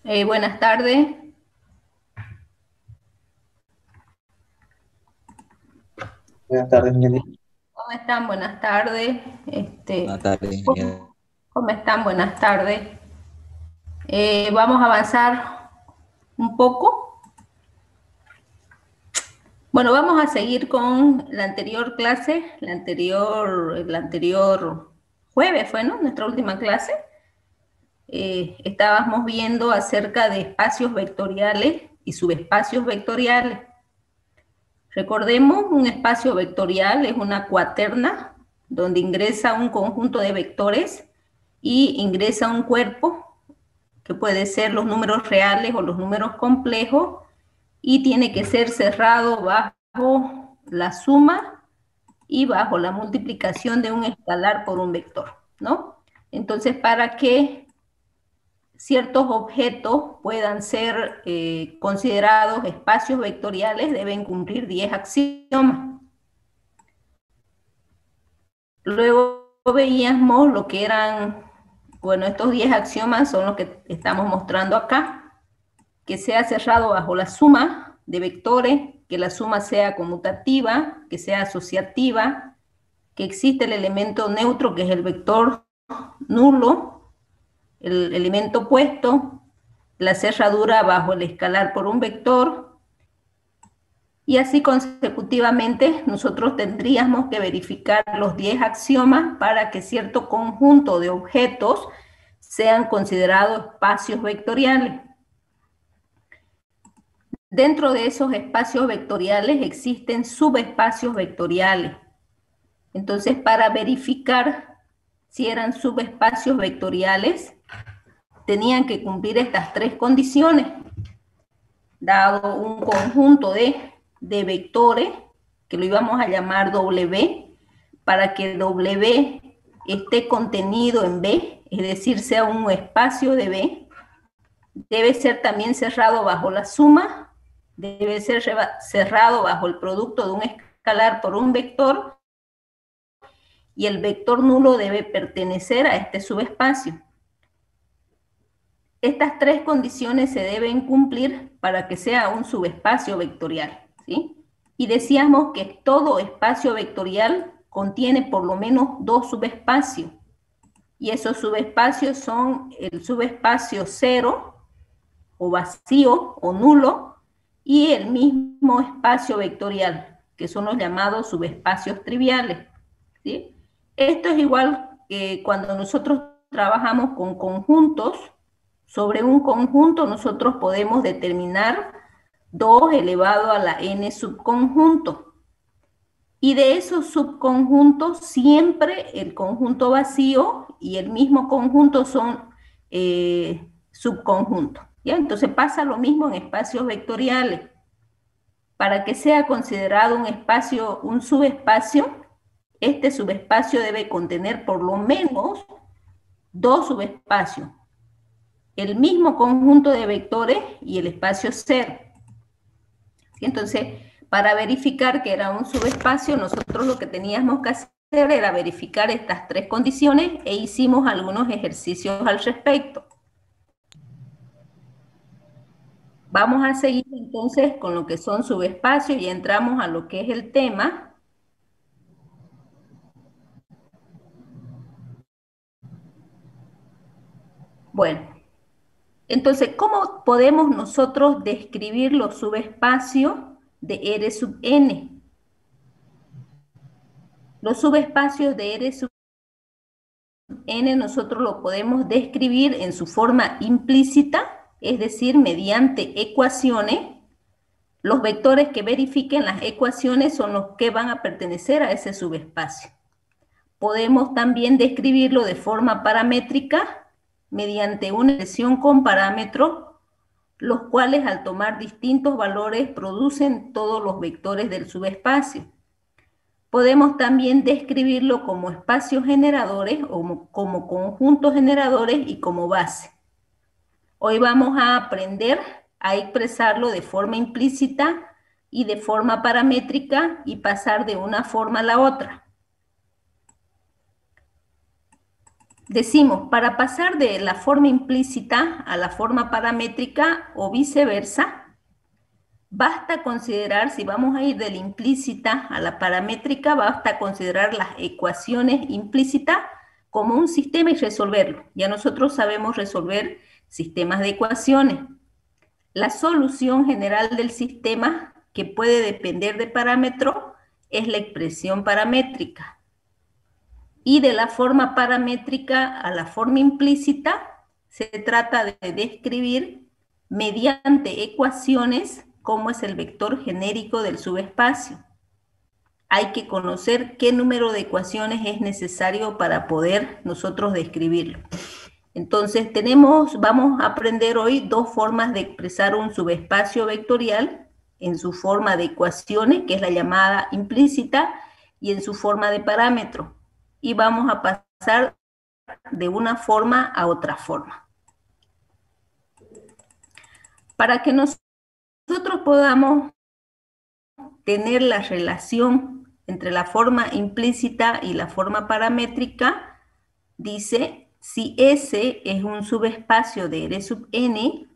Buenas tardes. Buenas tardes, Nelly. ¿Cómo están? Buenas tardes. Buenas tardes, ¿Cómo ingeniero. cómo están? Buenas tardes. Vamos a avanzar un poco. Bueno, vamos a seguir con la anterior clase, el anterior jueves fue, ¿no? Nuestra última clase. Estábamos viendo acerca de espacios vectoriales y subespacios vectoriales. Recordemos, un espacio vectorial es una cuaterna donde ingresa un conjunto de vectores y ingresa un cuerpo que puede ser los números reales o los números complejos y tiene que ser cerrado bajo la suma y bajo la multiplicación de un escalar por un vector, ¿no? Entonces, para que ciertos objetos puedan ser considerados espacios vectoriales, deben cumplir 10 axiomas. Luego veíamos lo que eran, bueno, estos 10 axiomas son los que estamos mostrando acá, que sea cerrado bajo la suma de vectores, que la suma sea conmutativa, que sea asociativa, que existe el elemento neutro, que es el vector nulo, el elemento opuesto, la cerradura bajo el escalar por un vector, y así consecutivamente nosotros tendríamos que verificar los 10 axiomas para que cierto conjunto de objetos sean considerados espacios vectoriales. Dentro de esos espacios vectoriales existen subespacios vectoriales. Entonces, para verificar si eran subespacios vectoriales, tenían que cumplir estas tres condiciones. Dado un conjunto de vectores, que lo íbamos a llamar W, para que W esté contenido en B, es decir, sea un espacio de B, debe ser también cerrado bajo la suma, debe ser cerrado bajo el producto de un escalar por un vector, y el vector nulo debe pertenecer a este subespacio. Estas tres condiciones se deben cumplir para que sea un subespacio vectorial, ¿sí? Y decíamos que todo espacio vectorial contiene por lo menos dos subespacios, y esos subespacios son el subespacio cero, o vacío, o nulo, y el mismo espacio vectorial, que son los llamados subespacios triviales, ¿sí? Esto es igual que cuando nosotros trabajamos con conjuntos. Sobre un conjunto nosotros podemos determinar 2 elevado a la n subconjuntos. Y de esos subconjuntos siempre el conjunto vacío y el mismo conjunto son subconjuntos. ¿Ya? Entonces pasa lo mismo en espacios vectoriales. Para que sea considerado un espacio, un subespacio, este subespacio debe contener por lo menos dos subespacios, el mismo conjunto de vectores y el espacio cero. Entonces, para verificar que era un subespacio, nosotros lo que teníamos que hacer era verificar estas tres condiciones e hicimos algunos ejercicios al respecto. Vamos a seguir entonces con lo que son subespacios y entramos a lo que es el tema. Bueno, entonces, ¿cómo podemos nosotros describir los subespacios de R sub n? Los subespacios de R sub n nosotros lo podemos describir en su forma implícita, es decir, mediante ecuaciones. Los vectores que verifiquen las ecuaciones son los que van a pertenecer a ese subespacio. Podemos también describirlo de forma paramétrica mediante una expresión con parámetros, los cuales al tomar distintos valores producen todos los vectores del subespacio. Podemos también describirlo como espacios generadores o como conjuntos generadores y como base. Hoy vamos a aprender a expresarlo de forma implícita y de forma paramétrica y pasar de una forma a la otra. decimos, para pasar de la forma implícita a la forma paramétrica o viceversa, basta considerar, si vamos a ir de la implícita a la paramétrica, basta considerar las ecuaciones implícitas como un sistema y resolverlo. Ya nosotros sabemos resolver sistemas de ecuaciones. La solución general del sistema, que puede depender de parámetro, es la expresión paramétrica. Y de la forma paramétrica a la forma implícita, se trata de describir mediante ecuaciones cómo es el vector genérico del subespacio. Hay que conocer qué número de ecuaciones es necesario para poder nosotros describirlo. Entonces vamos a aprender hoy dos formas de expresar un subespacio vectorial en su forma de ecuaciones, que es la llamada implícita, y en su forma de parámetro. Y vamos a pasar de una forma a otra forma. Para que nosotros podamos tener la relación entre la forma implícita y la forma paramétrica, dice, si S es un subespacio de R sub n,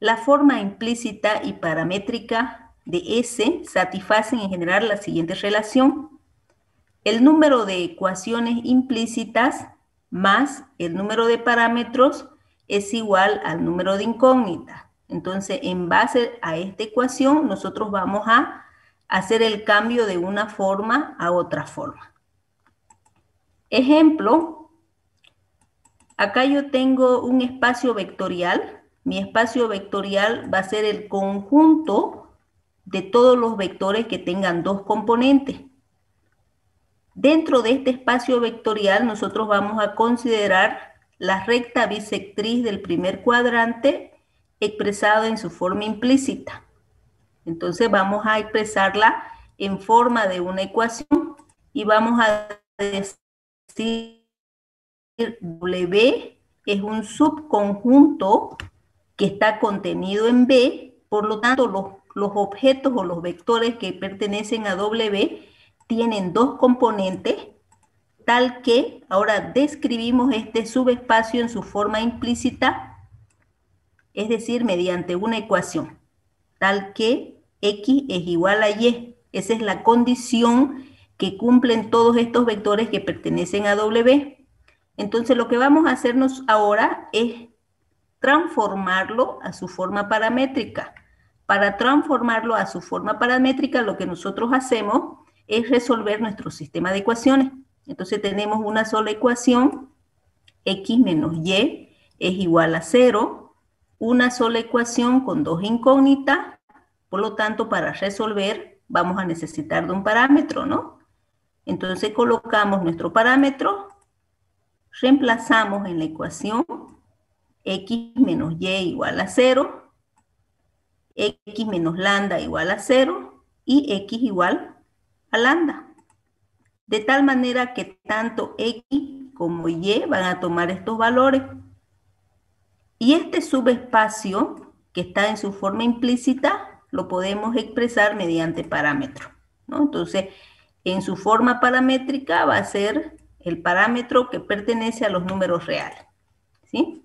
la forma implícita y paramétrica de S satisfacen en general la siguiente relación. El número de ecuaciones implícitas más el número de parámetros es igual al número de incógnitas. Entonces, en base a esta ecuación, nosotros vamos a hacer el cambio de una forma a otra forma. Ejemplo, acá yo tengo un espacio vectorial. Mi espacio vectorial va a ser el conjunto de todos los vectores que tengan dos componentes. Dentro de este espacio vectorial, nosotros vamos a considerar la recta bisectriz del primer cuadrante expresada en su forma implícita. Entonces vamos a expresarla en forma de una ecuación y vamos a decir W es un subconjunto que está contenido en B, por lo tanto los objetos o los vectores que pertenecen a W tienen dos componentes, tal que ahora describimos este subespacio en su forma implícita, es decir, mediante una ecuación, tal que X es igual a Y. Esa es la condición que cumplen todos estos vectores que pertenecen a W. Entonces lo que vamos a hacernos ahora es transformarlo a su forma paramétrica. Para transformarlo a su forma paramétrica, lo que nosotros hacemos es resolver nuestro sistema de ecuaciones. Entonces tenemos una sola ecuación, X menos Y es igual a 0, una sola ecuación con dos incógnitas, por lo tanto, para resolver vamos a necesitar de un parámetro, ¿no? Entonces colocamos nuestro parámetro, reemplazamos en la ecuación X menos Y igual a 0, X menos lambda igual a 0 y X igual a lambda. De tal manera que tanto X como Y van a tomar estos valores. Y este subespacio, que está en su forma implícita, lo podemos expresar mediante parámetro, ¿no? Entonces, en su forma paramétrica va a ser el parámetro que pertenece a los números reales, ¿sí?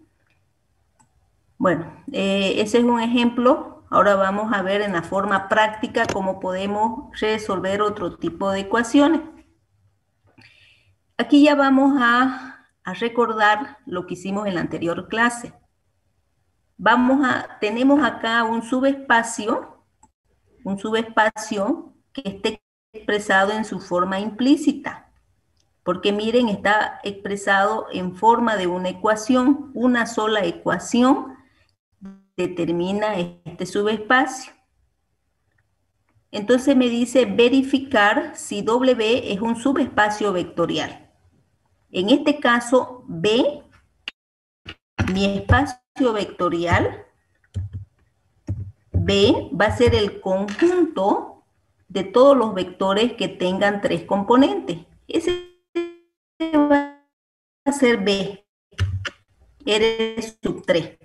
Bueno, ese es un ejemplo. Ahora vamos a ver en la forma práctica cómo podemos resolver otro tipo de ecuaciones. Aquí ya vamos a recordar lo que hicimos en la anterior clase. Tenemos acá un subespacio que esté expresado en su forma implícita. Porque miren, está expresado en forma de una ecuación. Una sola ecuación determina este subespacio. Entonces me dice verificar si W es un subespacio vectorial. En este caso, B, mi espacio vectorial, B va a ser el conjunto de todos los vectores que tengan tres componentes. Ese va a ser B, R sub 3.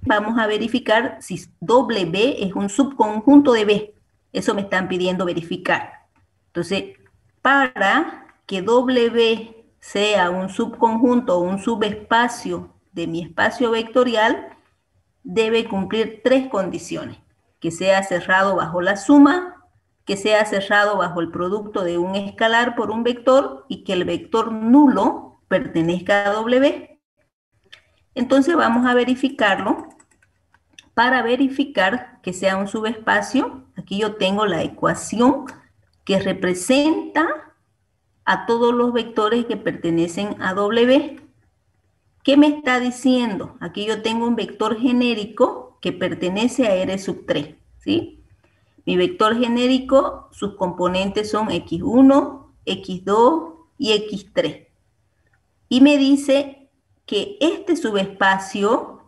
Vamos a verificar si W es un subconjunto de B. Eso me están pidiendo verificar. Entonces, para que W sea un subconjunto o un subespacio de mi espacio vectorial, debe cumplir tres condiciones: que sea cerrado bajo la suma, que sea cerrado bajo el producto de un escalar por un vector y que el vector nulo pertenezca a W. Entonces vamos a verificarlo. Para verificar que sea un subespacio, aquí yo tengo la ecuación que representa a todos los vectores que pertenecen a W. ¿Qué me está diciendo? Aquí yo tengo un vector genérico que pertenece a R sub 3, ¿sí? Mi vector genérico, sus componentes son X1, X2 y X3. Y me dice que este subespacio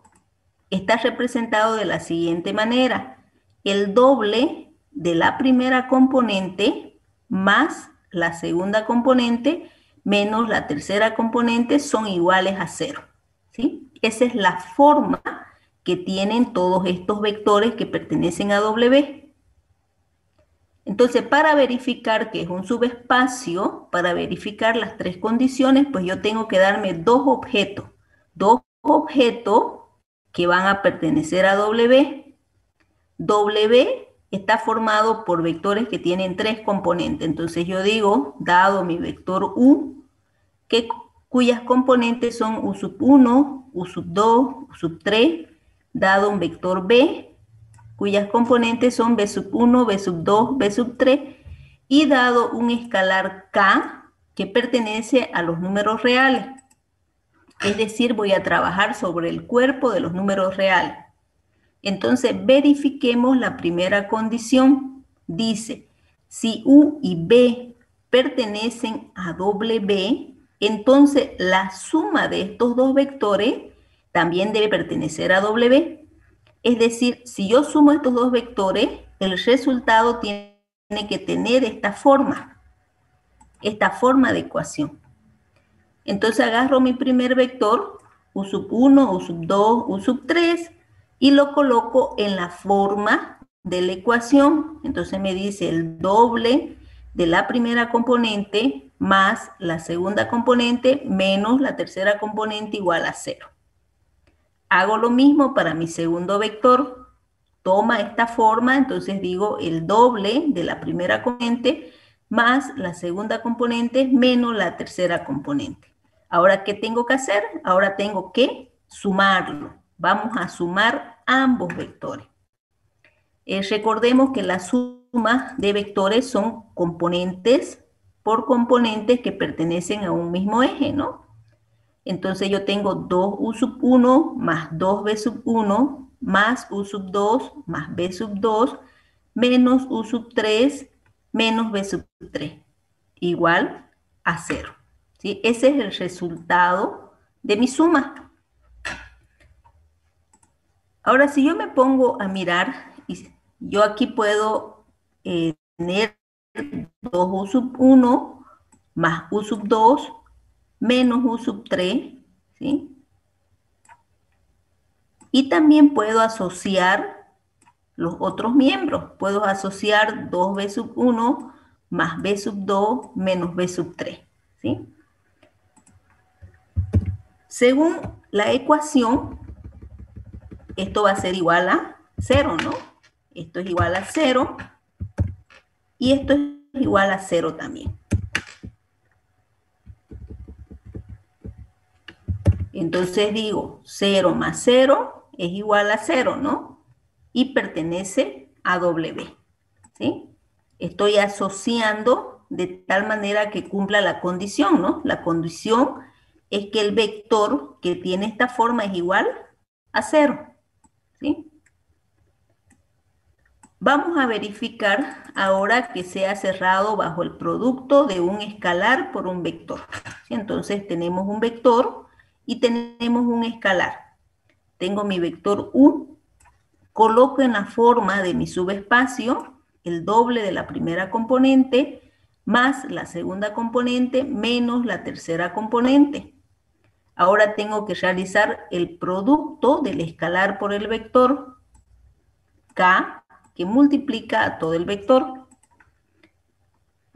está representado de la siguiente manera: el doble de la primera componente más la segunda componente menos la tercera componente son iguales a 0, ¿sí? Esa es la forma que tienen todos estos vectores que pertenecen a W. Entonces, para verificar que es un subespacio, para verificar las tres condiciones, pues yo tengo que darme dos objetos que van a pertenecer a W. W está formado por vectores que tienen tres componentes. Entonces yo digo, dado mi vector U, cuyas componentes son U sub 1, U sub 2, U sub 3, dado un vector B, cuyas componentes son B sub 1, B sub 2, B sub 3, y dado un escalar K que pertenece a los números reales. Es decir, voy a trabajar sobre el cuerpo de los números reales. Entonces, verifiquemos la primera condición. Dice, si U y B pertenecen a W, entonces la suma de estos dos vectores también debe pertenecer a W. Es decir, si yo sumo estos dos vectores, el resultado tiene que tener esta forma de ecuación. Entonces agarro mi primer vector, U sub 1, U sub 2, U sub 3, y lo coloco en la forma de la ecuación. Entonces me dice el doble de la primera componente más la segunda componente menos la tercera componente igual a 0. Hago lo mismo para mi segundo vector. Toma esta forma, entonces digo el doble de la primera componente más la segunda componente menos la tercera componente. Ahora, ¿qué tengo que hacer? Ahora tengo que sumarlo. Vamos a sumar ambos vectores. Recordemos que las sumas de vectores son componentes por componentes que pertenecen a un mismo eje, ¿no? Entonces yo tengo 2U sub 1 más 2B sub 1 más U sub 2 más B sub 2 menos U sub 3 menos B sub 3 igual a 0. ¿Sí? Ese es el resultado de mi suma. Ahora, si yo me pongo a mirar, yo aquí puedo tener 2U sub 1 más U sub 2 menos U sub 3, ¿sí? Y también puedo asociar los otros miembros. Puedo asociar 2B sub 1 más B sub 2 menos B sub 3, ¿sí? Según la ecuación, esto va a ser igual a 0, ¿no? Esto es igual a 0 y esto es igual a 0 también. Entonces digo, 0 más 0 es igual a 0, ¿no? Y pertenece a W, ¿sí? Estoy asociando de tal manera que cumpla la condición, ¿no? La condición es que el vector que tiene esta forma es igual a 0, ¿sí? Vamos a verificar ahora que sea cerrado bajo el producto de un escalar por un vector, ¿sí? Entonces tenemos un vector y tenemos un escalar. Tengo mi vector U, coloco en la forma de mi subespacio el doble de la primera componente más la segunda componente menos la tercera componente. Ahora tengo que realizar el producto del escalar por el vector K, que multiplica a todo el vector.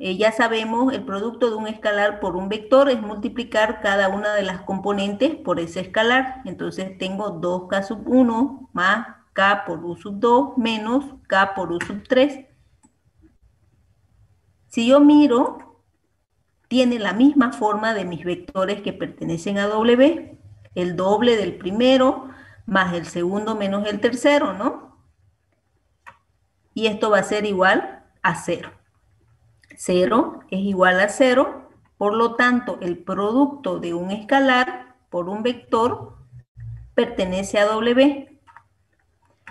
Ya sabemos, el producto de un escalar por un vector es multiplicar cada una de las componentes por ese escalar. Entonces tengo 2k sub 1 más k por u sub 2 menos k por u sub 3. Si yo miro, tiene la misma forma de mis vectores que pertenecen a W, el doble del primero más el segundo menos el tercero, ¿no? Y esto va a ser igual a 0. 0 es igual a 0, por lo tanto, el producto de un escalar por un vector pertenece a W.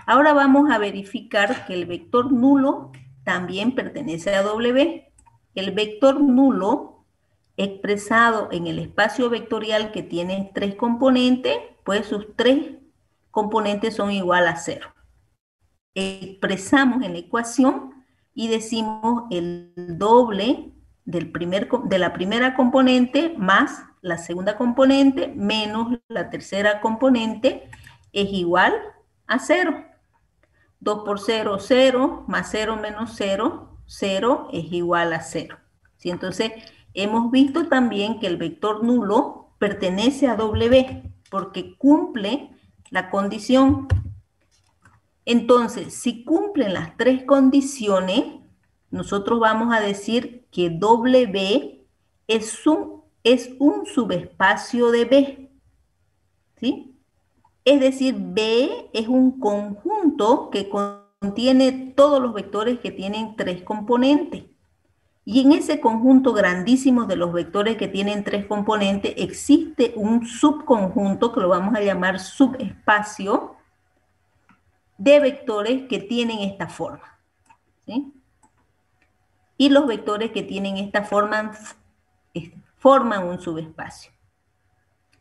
Ahora vamos a verificar que el vector nulo también pertenece a W. El vector nulo expresado en el espacio vectorial que tiene 3 componentes, pues sus 3 componentes son igual a 0. Expresamos en la ecuación y decimos el doble de la primera componente más la segunda componente menos la tercera componente es igual a 0. 2 por 0, 0, más 0 menos 0, 0 es igual a 0. ¿Sí? Entonces, hemos visto también que el vector nulo pertenece a W porque cumple la condición. Entonces, si cumplen las 3 condiciones, nosotros vamos a decir que W es un subespacio de B. ¿Sí? Es decir, B es un conjunto que contiene todos los vectores que tienen 3 componentes. Y en ese conjunto grandísimo de los vectores que tienen 3 componentes, existe un subconjunto que lo vamos a llamar subespacio de vectores que tienen esta forma. ¿Sí? Y los vectores que tienen esta forma forman un subespacio.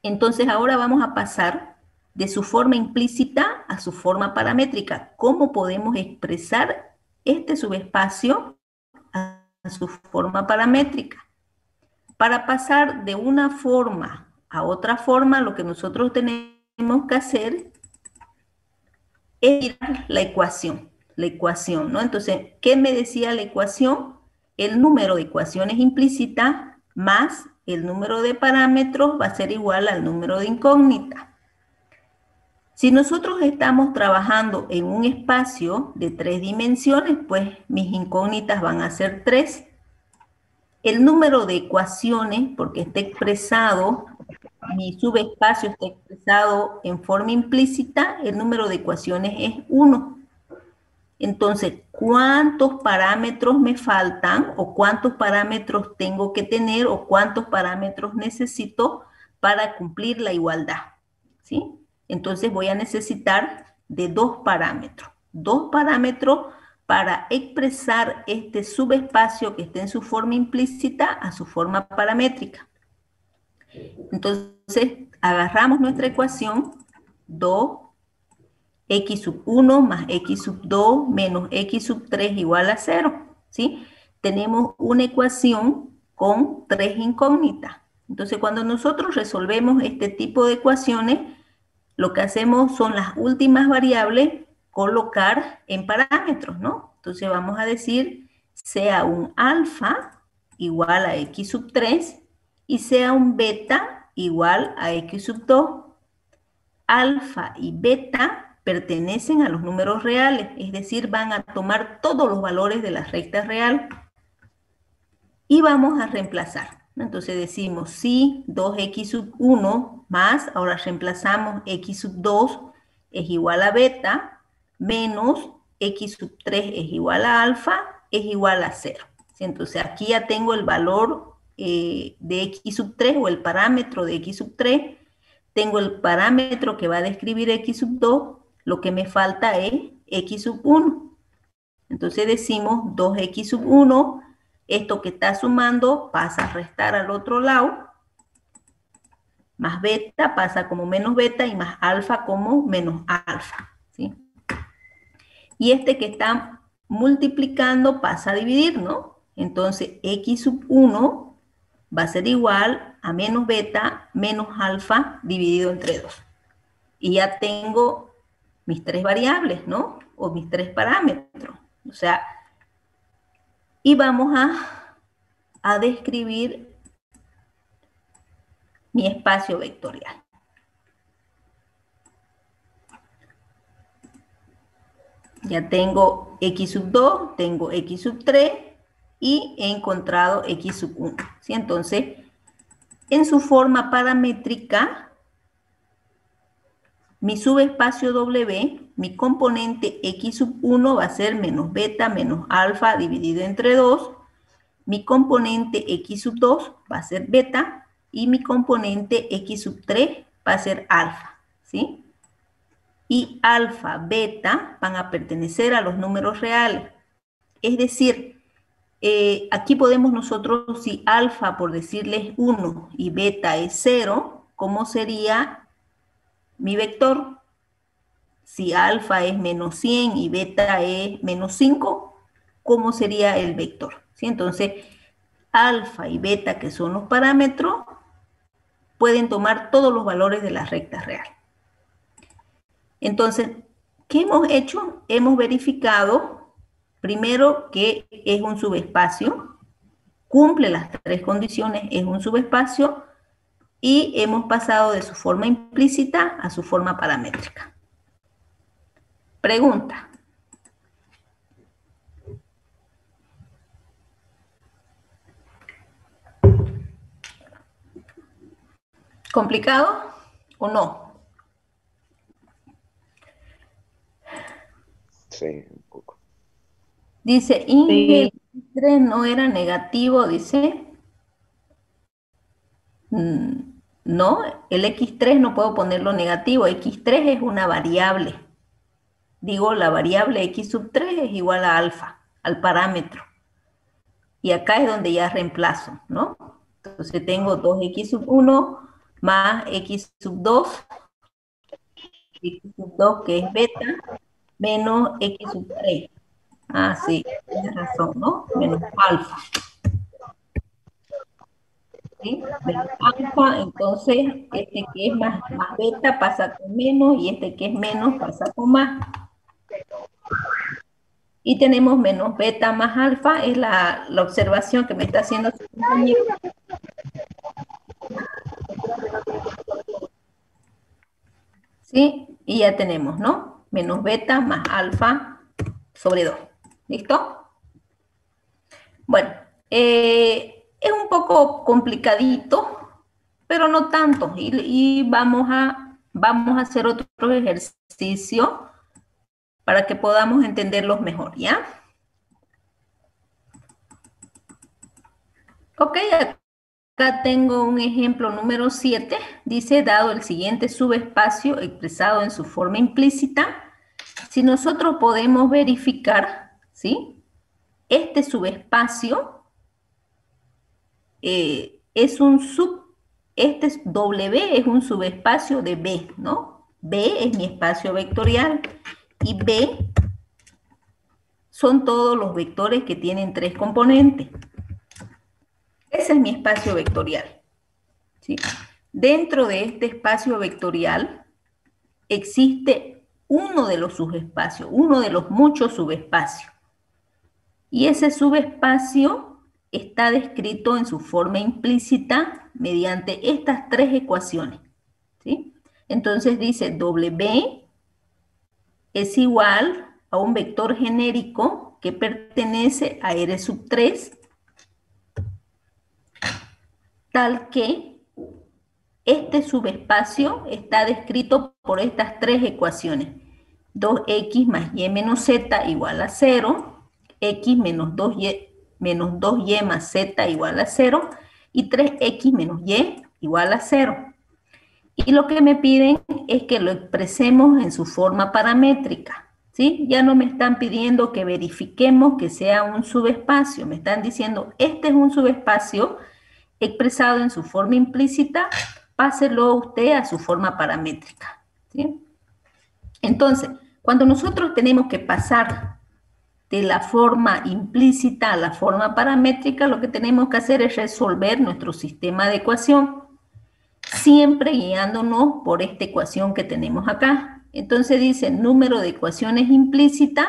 Entonces ahora vamos a pasar de su forma implícita a su forma paramétrica. ¿Cómo podemos expresar este subespacio a su forma paramétrica? Para pasar de una forma a otra forma, lo que nosotros tenemos que hacer es mirar la ecuación, ¿no? Entonces, ¿qué me decía la ecuación? El número de ecuaciones implícitas más el número de parámetros va a ser igual al número de incógnitas. Si nosotros estamos trabajando en un espacio de 3 dimensiones, pues mis incógnitas van a ser 3. El número de ecuaciones, porque está expresado, mi subespacio está expresado en forma implícita, el número de ecuaciones es 1. Entonces, ¿cuántos parámetros me faltan o cuántos parámetros tengo que tener o cuántos parámetros necesito para cumplir la igualdad? ¿Sí? Entonces voy a necesitar de 2 parámetros. 2 parámetros para expresar este subespacio que está en su forma implícita a su forma paramétrica. Entonces, agarramos nuestra ecuación 2x sub 1 más x sub 2 menos x sub 3 igual a 0. ¿Sí? Tenemos una ecuación con 3 incógnitas. Entonces, cuando nosotros resolvemos este tipo de ecuaciones, lo que hacemos son las últimas variables colocar en parámetros, ¿no? Entonces vamos a decir sea un alfa igual a x sub 3 y sea un beta igual a x sub 2. Alfa y beta pertenecen a los números reales, es decir, van a tomar todos los valores de la recta real y vamos a reemplazar. Entonces decimos si 2x sub 1 más, ahora reemplazamos x sub 2 es igual a beta, menos x sub 3 es igual a alfa, es igual a 0. Entonces aquí ya tengo el valor de x sub 3 o el parámetro de x sub 3, tengo el parámetro que va a describir x sub 2, lo que me falta es x sub 1. Entonces decimos 2x sub 1, esto que está sumando pasa a restar al otro lado, más beta pasa como menos beta y más alfa como menos alfa. ¿Sí? Y este que está multiplicando pasa a dividir, ¿no? Entonces x sub 1 va a ser igual a menos beta menos alfa dividido entre 2. Y ya tengo mis 3 variables, ¿no? O mis 3 parámetros. O sea, y vamos a a describir mi espacio vectorial. Ya tengo x sub 2, tengo x sub 3 y he encontrado x sub 1. ¿Sí? Entonces, en su forma paramétrica, mi subespacio W, mi componente x sub 1 va a ser menos beta menos alfa dividido entre 2. Mi componente x sub 2 va a ser beta y mi componente x sub 3 va a ser alfa. ¿Sí? Y alfa, beta van a pertenecer a los números reales. Es decir, aquí podemos nosotros, si alfa, por decirles 1 y beta es 0, ¿cómo sería mi vector? Si alfa es menos 100 y beta es menos 5, ¿cómo sería el vector? ¿Sí? Entonces, alfa y beta, que son los parámetros, pueden tomar todos los valores de la recta real. Entonces, ¿qué hemos hecho? Hemos verificado, primero, que es un subespacio, cumple las tres condiciones, es un subespacio, y hemos pasado de su forma implícita a su forma paramétrica. Pregunta. ¿Complicado o no? Sí, un poco. Dice, Inge, el X3 no era negativo, dice. No, el X3 no puedo ponerlo negativo, X3 es una variable. Digo, la variable X sub 3 es igual a alfa, al parámetro. Y acá es donde ya reemplazo, ¿no? Entonces tengo 2x sub 1 más x sub 2, x sub 2 que es beta, menos x sub 3. Ah, sí, tienes razón, ¿no? Menos alfa. ¿Sí? Menos alfa, entonces este que es más beta pasa con menos y este que es menos pasa con más. Y tenemos menos beta más alfa, es la observación que me está haciendo su compañero. ¿Sí? Y ya tenemos, ¿no? Menos beta más alfa sobre 2. ¿Listo? Bueno, es un poco complicadito, pero no tanto. Y vamos a hacer otro ejercicio para que podamos entenderlos mejor, ¿ya? Ok, acá tengo un ejemplo número 7. Dice, dado el siguiente subespacio expresado en su forma implícita, si nosotros podemos verificar, ¿sí? Este subespacio este W es un subespacio de B, ¿no? B es mi espacio vectorial y B son todos los vectores que tienen tres componentes. Ese es mi espacio vectorial, ¿sí? Dentro de este espacio vectorial existe uno de los subespacios, uno de los muchos subespacios. Y ese subespacio está descrito en su forma implícita mediante estas tres ecuaciones, ¿sí? Entonces dice W es igual a un vector genérico que pertenece a R sub 3, tal que este subespacio está descrito por estas tres ecuaciones. 2x más y menos z igual a 0, x menos 2y más z igual a 0 y 3x menos y igual a 0. Y lo que me piden es que lo expresemos en su forma paramétrica, ¿sí? Ya no me están pidiendo que verifiquemos que sea un subespacio, me están diciendo, este es un subespacio expresado en su forma implícita, páselo usted a su forma paramétrica, ¿sí? Entonces, cuando nosotros tenemos que pasar de la forma implícita a la forma paramétrica, lo que tenemos que hacer es resolver nuestro sistema de ecuación, siempre guiándonos por esta ecuación que tenemos acá. Entonces dice, número de ecuaciones implícitas,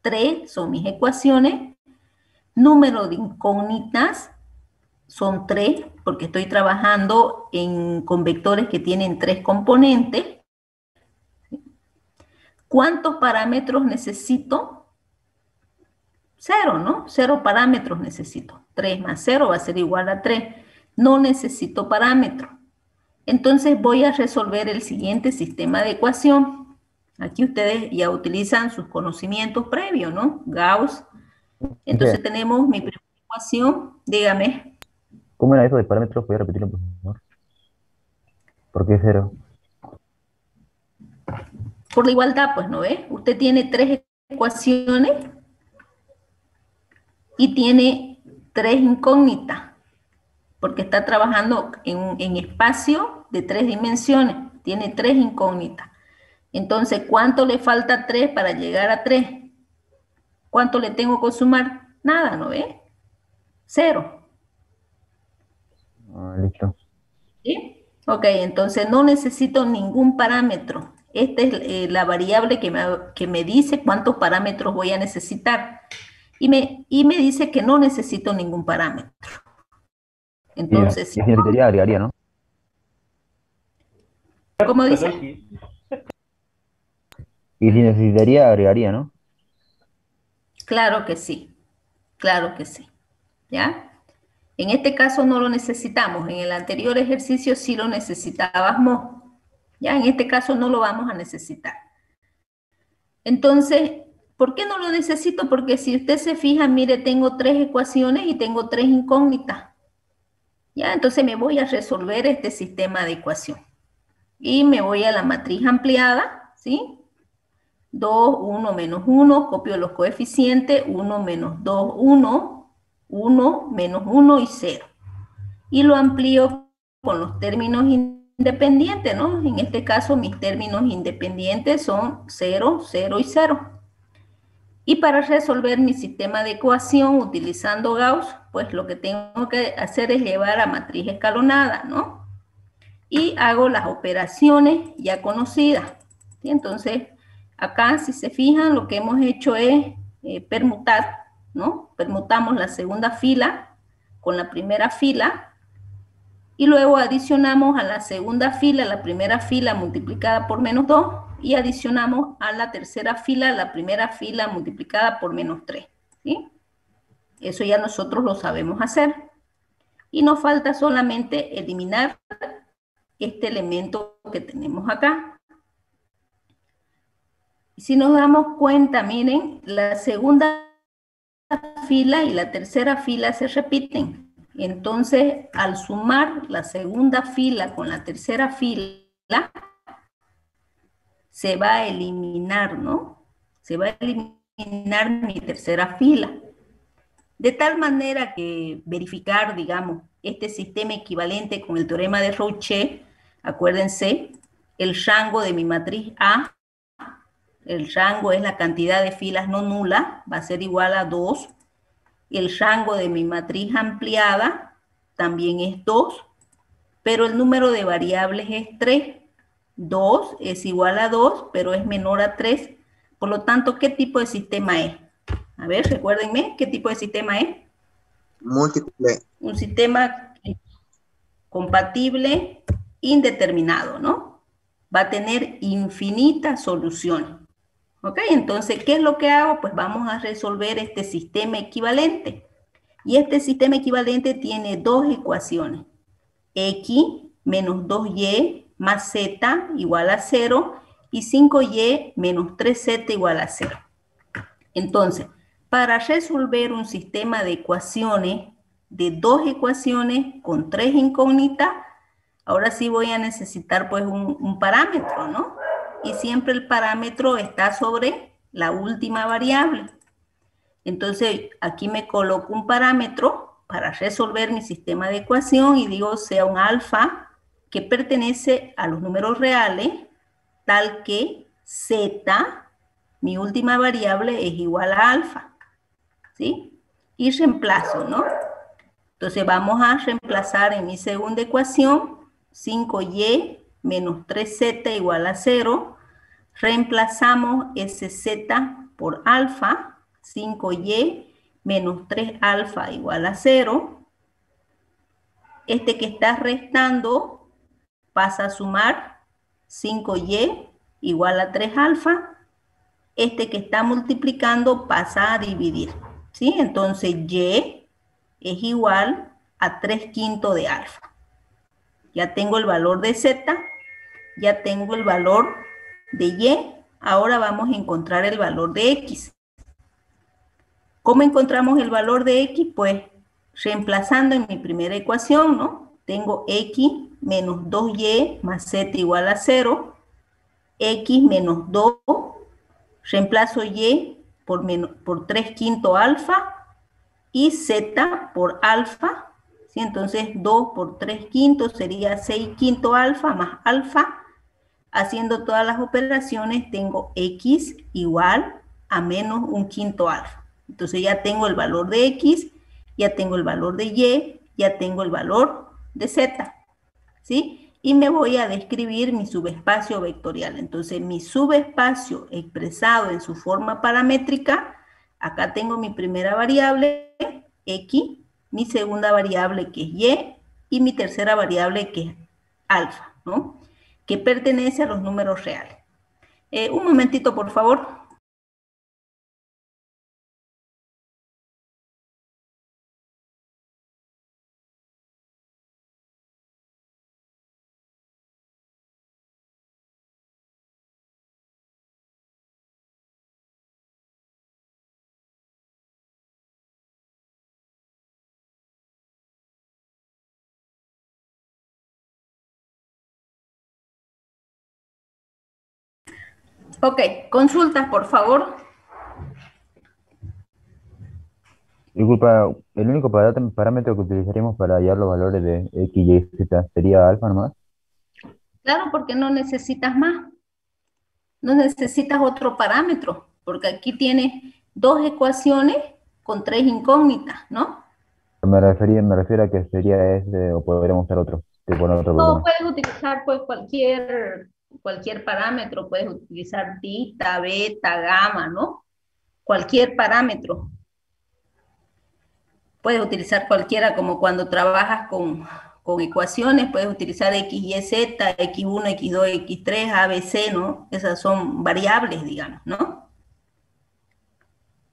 3 son mis ecuaciones, número de incógnitas, son 3, porque estoy trabajando con vectores que tienen 3 componentes. ¿Cuántos parámetros necesito? 0, ¿no? 0 parámetros necesito. 3 más 0 va a ser igual a 3. No necesito parámetros. Entonces voy a resolver el siguiente sistema de ecuación. Aquí ustedes ya utilizan sus conocimientos previos, ¿no? Gauss. Entonces tenemos mi primera ecuación, dígame. ¿Cómo era eso de parámetros? ¿Puede repetirlo, por favor? ¿Por qué 0? Por la igualdad, pues, ¿no ve? Usted tiene 3 ecuaciones y tiene 3 incógnitas, porque está trabajando en espacio de 3 dimensiones. Tiene 3 incógnitas. Entonces, ¿cuánto le falta a 3 para llegar a 3? ¿Cuánto le tengo que sumar? Nada, ¿no ve? 0. Listo. ¿Sí? Ok, entonces no necesito ningún parámetro. Esta es la variable que me dice cuántos parámetros voy a necesitar. Y me dice que no necesito ningún parámetro. Entonces, si necesitaría, agregaría, ¿no? ¿cómo dice? Y si necesitaría, agregaría, ¿no? Claro que sí. Claro que sí. ¿Ya? En este caso no lo necesitamos. En el anterior ejercicio sí lo necesitábamos. Ya, en este caso no lo vamos a necesitar. Entonces, ¿por qué no lo necesito? Porque si usted se fija, mire, tengo 3 ecuaciones y tengo 3 incógnitas. Ya, entonces me voy a resolver este sistema de ecuación. Y me voy a la matriz ampliada, ¿sí? 2, 1, menos 1, copio los coeficientes, 1, menos 2, 1, 1, menos 1 y 0. Y lo amplío con los términos independientes, ¿no? En este caso, mis términos independientes son 0, 0 y 0. Y para resolver mi sistema de ecuación utilizando Gauss, pues lo que tengo que hacer es llevar a matriz escalonada, ¿no? Y hago las operaciones ya conocidas. ¿Sí? Entonces, acá, si se fijan, lo que hemos hecho es permutar, ¿no? Permutamos la segunda fila con la primera fila y luego adicionamos a la segunda fila, la primera fila multiplicada por menos 2 y adicionamos a la tercera fila, la primera fila multiplicada por menos 3. ¿Sí? Eso ya nosotros lo sabemos hacer. Y nos falta solamente eliminar este elemento que tenemos acá. Y si nos damos cuenta, miren, la segunda fila y la tercera fila se repiten. Entonces, al sumar la segunda fila con la tercera fila, se va a eliminar, ¿no? Se va a eliminar mi tercera fila. De tal manera que verificar, digamos, este sistema equivalente con el teorema de Rouchet, acuérdense, el rango de mi matriz A, el rango es la cantidad de filas no nulas, va a ser igual a 2. El rango de mi matriz ampliada también es 2, pero el número de variables es 3. 2 es igual a 2, pero es menor a 3. Por lo tanto, ¿qué tipo de sistema es? A ver, recuérdenme, ¿qué tipo de sistema es? Múltiple. Un sistema compatible indeterminado, ¿no? Va a tener infinitas soluciones. ¿Ok? Entonces, ¿qué es lo que hago? Pues vamos a resolver este sistema equivalente. Y este sistema equivalente tiene dos ecuaciones. X menos 2y más z igual a 0 y 5y menos 3z igual a 0. Entonces, para resolver un sistema de ecuaciones, de dos ecuaciones con 3 incógnitas, ahora sí voy a necesitar pues un parámetro, ¿no? Y siempre el parámetro está sobre la última variable. Entonces, aquí me coloco un parámetro para resolver mi sistema de ecuación y digo sea un alfa que pertenece a los números reales, tal que z, mi última variable, es igual a alfa. ¿Sí? Y reemplazo, ¿no? Entonces vamos a reemplazar en mi segunda ecuación 5y menos 3z igual a 0. Reemplazamos ese z por alfa, 5y menos 3 alfa igual a 0. Este que está restando pasa a sumar 5y igual a 3 alfa. Este que está multiplicando pasa a dividir, ¿sí? Entonces y es igual a 3 quintos de alfa. Ya tengo el valor de z, ya tengo el valor de y. Ahora vamos a encontrar el valor de x. ¿Cómo encontramos el valor de x? Pues reemplazando en mi primera ecuación, ¿no? Tengo x menos 2y más z igual a 0. X menos 2, reemplazo y por 3 quinto alfa y z por alfa, ¿sí? Entonces 2 por 3 quintos sería 6 quinto alfa más alfa. Haciendo todas las operaciones tengo x igual a menos 1 quinto alfa. Entonces ya tengo el valor de x, ya tengo el valor de y, ya tengo el valor de z, ¿sí? Y me voy a describir mi subespacio vectorial. Entonces mi subespacio expresado en su forma paramétrica, acá tengo mi primera variable, x, mi segunda variable que es y mi tercera variable que es alfa, ¿no? Que pertenece a los números reales. Un momentito, por favor. Ok, consultas, por favor. Disculpa, el único parámetro que utilizaríamos para hallar los valores de x, y, z sería alfa nomás. Claro, porque no necesitas más. No necesitas otro parámetro, porque aquí tienes dos ecuaciones con tres incógnitas, ¿no? Me refiero a que sería ese, o podríamos usar otro, tipo en otro O problema. puedes utilizar pues cualquier parámetro, puedes utilizar tita, beta, gamma, ¿no? Cualquier parámetro. Puedes utilizar cualquiera, como cuando trabajas con ecuaciones, puedes utilizar x, y, z, x1, x2, x3, a, b, c, ¿no? Esas son variables, digamos, ¿no?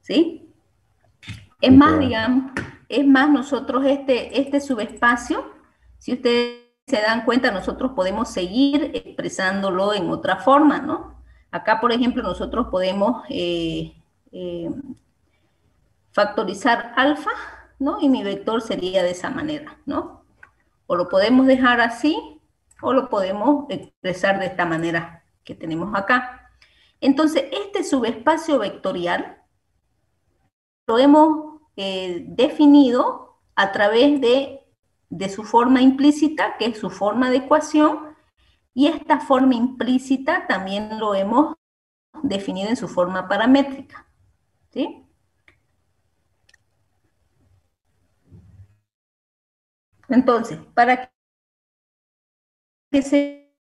¿Sí? Es Sí, está más, bueno. digamos, es más, nosotros este subespacio, si ustedes se dan cuenta, nosotros podemos seguir expresándolo en otra forma, ¿no? Acá, por ejemplo, nosotros podemos eh, factorizar alfa, ¿no? Y mi vector sería de esa manera, ¿no? O lo podemos dejar así, o lo podemos expresar de esta manera que tenemos acá. Entonces, este subespacio vectorial lo hemos definido a través de su forma implícita, que es su forma de ecuación, y esta forma implícita también lo hemos definido en su forma paramétrica, ¿sí? Entonces, para que se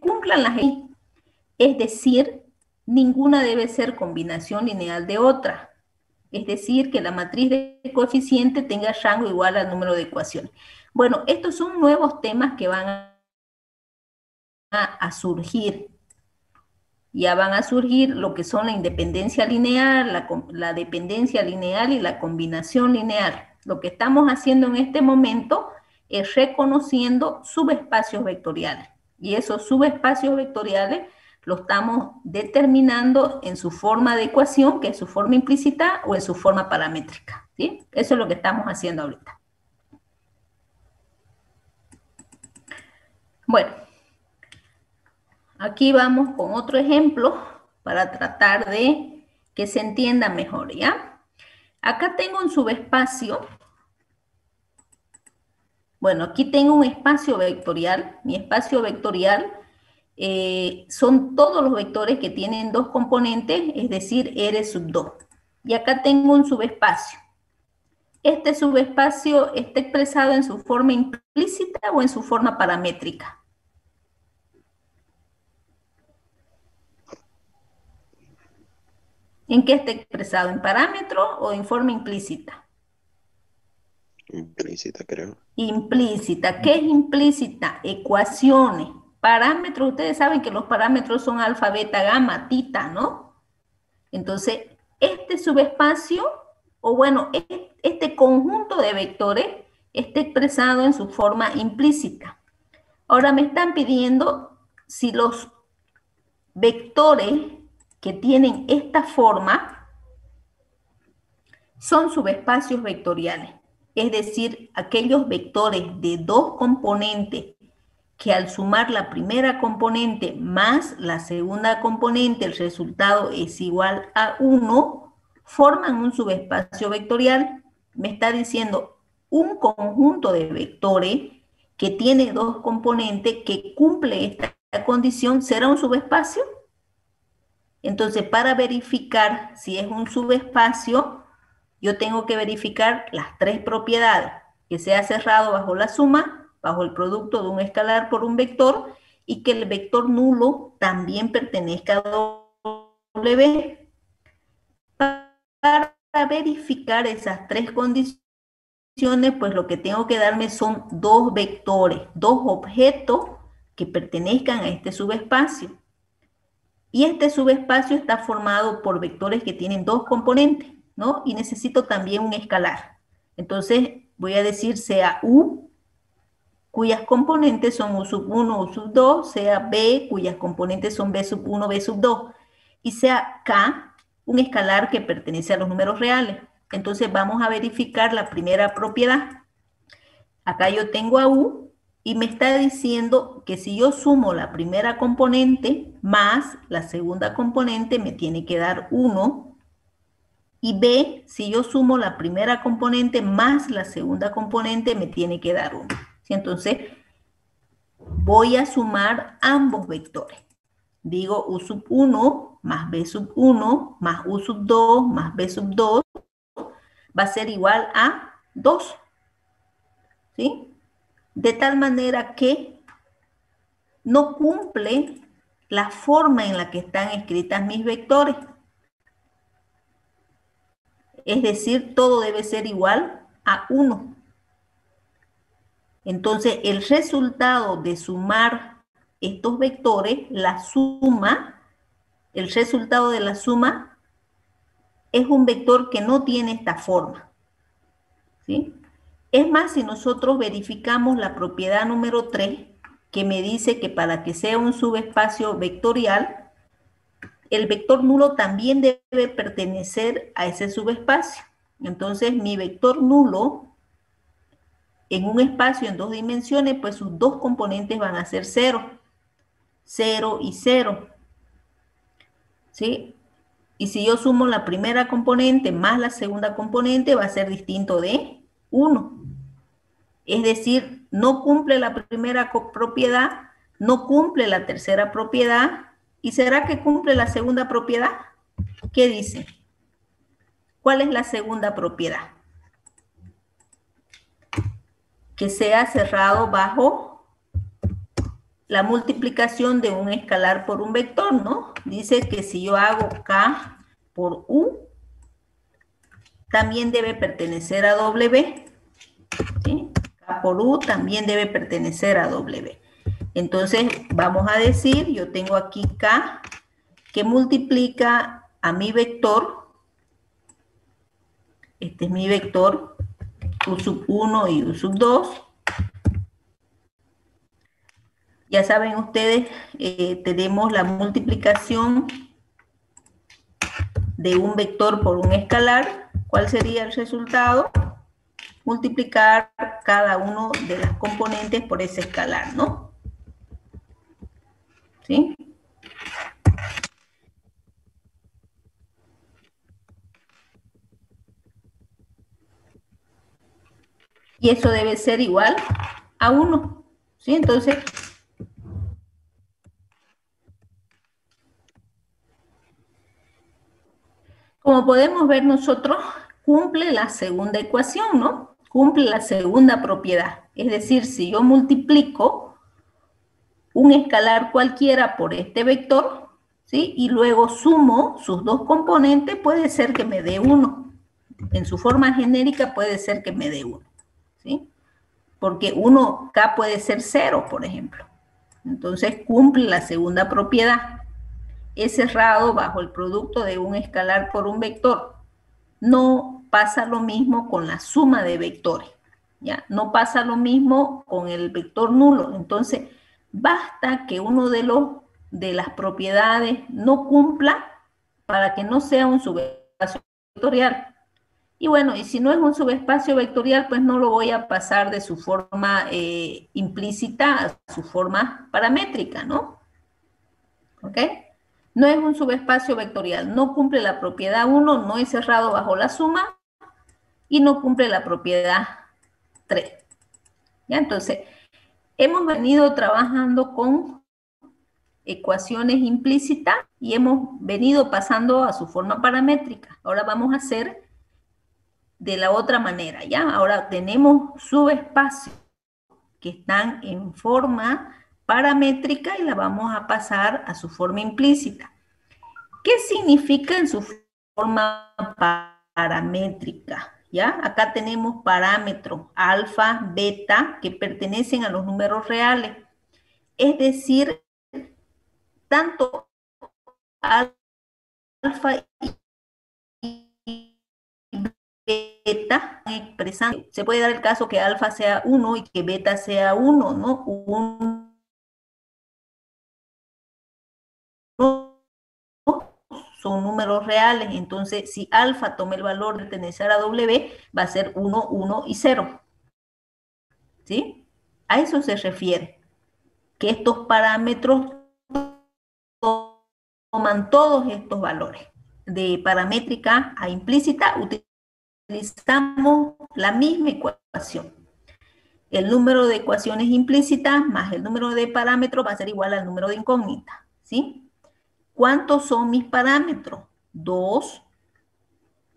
cumplan las leyes, es decir, ninguna debe ser combinación lineal de otra. Es decir, que la matriz de coeficiente tenga rango igual al número de ecuaciones. Bueno, estos son nuevos temas que van a surgir. Ya van a surgir lo que son la independencia lineal, la dependencia lineal y la combinación lineal. Lo que estamos haciendo en este momento es reconociendo subespacios vectoriales. Y esos subespacios vectoriales lo estamos determinando en su forma de ecuación, que es su forma implícita, o en su forma paramétrica, ¿sí? Eso es lo que estamos haciendo ahorita. Bueno, aquí vamos con otro ejemplo para tratar de que se entienda mejor, ¿ya? Acá tengo un subespacio. Bueno, aquí tengo un espacio vectorial. Mi espacio vectorial son todos los vectores que tienen dos componentes, es decir, R sub 2. Y acá tengo un subespacio. Este subespacio está expresado en su forma implícita o en su forma paramétrica. ¿En qué está expresado? ¿En parámetro o en forma implícita? Implícita, creo. Implícita. ¿Qué es implícita? Ecuaciones. Parámetros, ustedes saben que los parámetros son alfa, beta, gamma, tita, ¿no? Entonces, este subespacio, o bueno, este conjunto de vectores está expresado en su forma implícita. Ahora me están pidiendo si los vectores que tienen esta forma son subespacios vectoriales, es decir, aquellos vectores de dos componentes que al sumar la primera componente más la segunda componente, el resultado es igual a 1, forman un subespacio vectorial. Me está diciendo un conjunto de vectores que tiene dos componentes que cumple esta condición, ¿será un subespacio? Entonces, para verificar si es un subespacio, yo tengo que verificar las tres propiedades, que sea cerrado bajo la suma, bajo el producto de un escalar por un vector, y que el vector nulo también pertenezca a W. Para verificar esas tres condiciones, pues lo que tengo que darme son dos vectores, dos objetos que pertenezcan a este subespacio. Y este subespacio está formado por vectores que tienen dos componentes, ¿no? Y necesito también un escalar. Entonces voy a decir sea U, cuyas componentes son U sub 1, U sub 2, sea B, cuyas componentes son B sub 1, B sub 2, y sea K, un escalar que pertenece a los números reales. Entonces vamos a verificar la primera propiedad. Acá yo tengo a U, y me está diciendo que si yo sumo la primera componente más la segunda componente me tiene que dar 1. Y B, si yo sumo la primera componente más la segunda componente me tiene que dar 1. ¿Sí? Entonces, voy a sumar ambos vectores. Digo U sub 1 más B sub 1 más U sub 2 más B sub 2 va a ser igual a 2. ¿Sí? De tal manera que no cumple la forma en la que están escritas mis vectores. Es decir, todo debe ser igual a 1. Entonces, el resultado de sumar estos vectores, la suma, el resultado de la suma es un vector que no tiene esta forma. ¿Sí? Es más, si nosotros verificamos la propiedad número 3, que me dice que para que sea un subespacio vectorial, el vector nulo también debe pertenecer a ese subespacio. Entonces, mi vector nulo en un espacio en dos dimensiones, pues sus dos componentes van a ser 0. 0 y 0. ¿Sí? Y si yo sumo la primera componente más la segunda componente, va a ser distinto de 1. Es decir, no cumple la primera propiedad, no cumple la tercera propiedad. ¿Y será que cumple la segunda propiedad? ¿Qué dice? ¿Cuál es la segunda propiedad? Que sea cerrado bajo la multiplicación de un escalar por un vector, ¿no? Dice que si yo hago K por U, también debe pertenecer a W. ¿Sí? K por U también debe pertenecer a W. Entonces, vamos a decir, yo tengo aquí K que multiplica a mi vector. Este es mi vector, U sub 1 y U sub 2. Ya saben ustedes, tenemos la multiplicación de un vector por un escalar. ¿Cuál sería el resultado? Multiplicar cada uno de las componentes por ese escalar, ¿no? ¿Sí? Y eso debe ser igual a 1. ¿Sí? Entonces, como podemos ver nosotros, cumple la segunda ecuación, ¿no? Cumple la segunda propiedad. Es decir, si yo multiplico un escalar cualquiera por este vector, ¿sí? Y luego sumo sus dos componentes, puede ser que me dé 1. En su forma genérica puede ser que me dé 1. ¿sí? Porque 1K puede ser 0, por ejemplo. Entonces cumple la segunda propiedad. Es cerrado bajo el producto de un escalar por un vector. No pasa lo mismo con la suma de vectores, ¿ya? No pasa lo mismo con el vector nulo. Entonces, basta que uno de las propiedades no cumpla para que no sea un subespacio vectorial. Y bueno, y si no es un subespacio vectorial, pues no lo voy a pasar de su forma implícita a su forma paramétrica, ¿no? ¿Ok? No es un subespacio vectorial, no cumple la propiedad 1, no es cerrado bajo la suma y no cumple la propiedad 3. ¿Ya? Entonces, hemos venido trabajando con ecuaciones implícitas y hemos venido pasando a su forma paramétrica. Ahora vamos a hacer de la otra manera, ¿ya? Ahora tenemos subespacios que están en forma paramétrica y la vamos a pasar a su forma implícita. ¿Qué significa en su forma paramétrica? ¿Ya? Acá tenemos parámetros alfa, beta, que pertenecen a los números reales. Es decir, tanto alfa y beta expresando. Se puede dar el caso que alfa sea 1 y que beta sea 1, ¿no? 1 son números reales, entonces si alfa toma el valor de pertenecer a W, va a ser 1, 1 y 0. ¿Sí? A eso se refiere, que estos parámetros toman todos estos valores. De paramétrica a implícita utilizamos la misma ecuación. El número de ecuaciones implícitas más el número de parámetros va a ser igual al número de incógnitas, ¿sí? ¿Cuántos son mis parámetros? 2.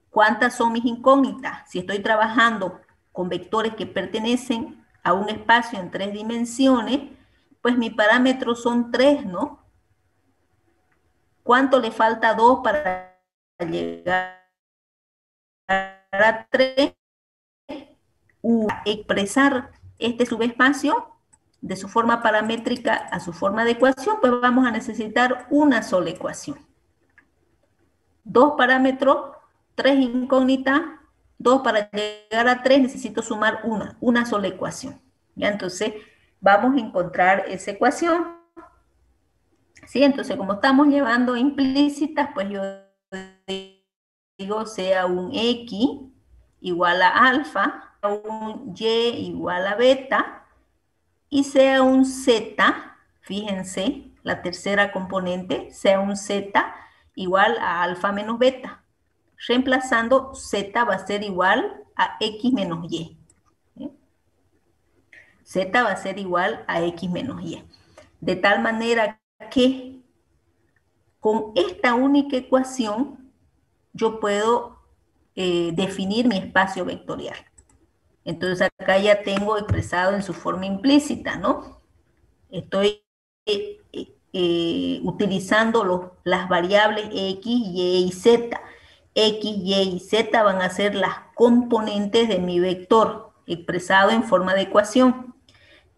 ¿Cuántas son mis incógnitas? Si estoy trabajando con vectores que pertenecen a un espacio en 3 dimensiones, pues mis parámetros son 3, ¿no? ¿Cuánto le falta a 2 para llegar a 3? Expresar este subespacio de su forma paramétrica a su forma de ecuación, pues vamos a necesitar una sola ecuación. 2 parámetros, 3 incógnitas, 2 para llegar a 3 necesito sumar una sola ecuación. ¿Ya? Entonces vamos a encontrar esa ecuación. ¿Sí? Entonces como estamos llevando implícitas, pues yo digo sea un X igual a alfa, un Y igual a beta, y sea un Z, fíjense, la tercera componente, sea un Z igual a alfa menos beta. Reemplazando, Z va a ser igual a X menos Y. ¿Sí? Z va a ser igual a X menos Y. De tal manera que con esta única ecuación yo puedo definir mi espacio vectorial. Entonces acá ya tengo expresado en su forma implícita, ¿no? Estoy utilizando las variables X, Y y Z. X, Y y Z van a ser las componentes de mi vector expresado en forma de ecuación.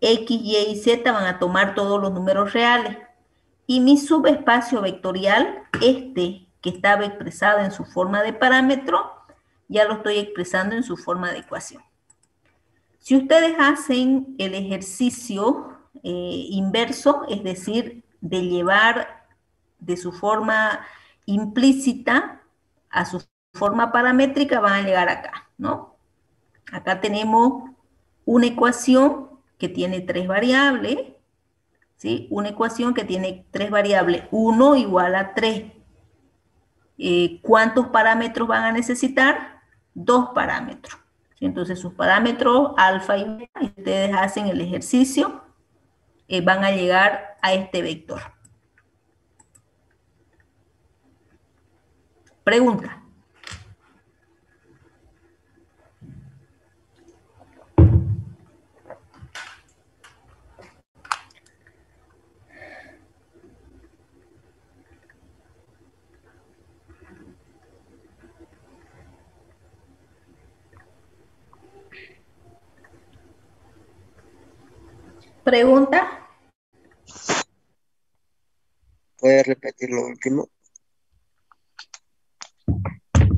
X, Y y Z van a tomar todos los números reales. Y mi subespacio vectorial, este que estaba expresado en su forma de parámetro, ya lo estoy expresando en su forma de ecuación. Si ustedes hacen el ejercicio inverso, es decir, de llevar de su forma implícita a su forma paramétrica, van a llegar acá, ¿no? Acá tenemos una ecuación que tiene 3 variables, ¿sí? Una ecuación que tiene 3 variables, 1 igual a 3. ¿Cuántos parámetros van a necesitar? 2 parámetros. Entonces sus parámetros alfa y beta, y ustedes hacen el ejercicio, van a llegar a este vector. Pregunta. ¿Pregunta? ¿Puede repetir lo último?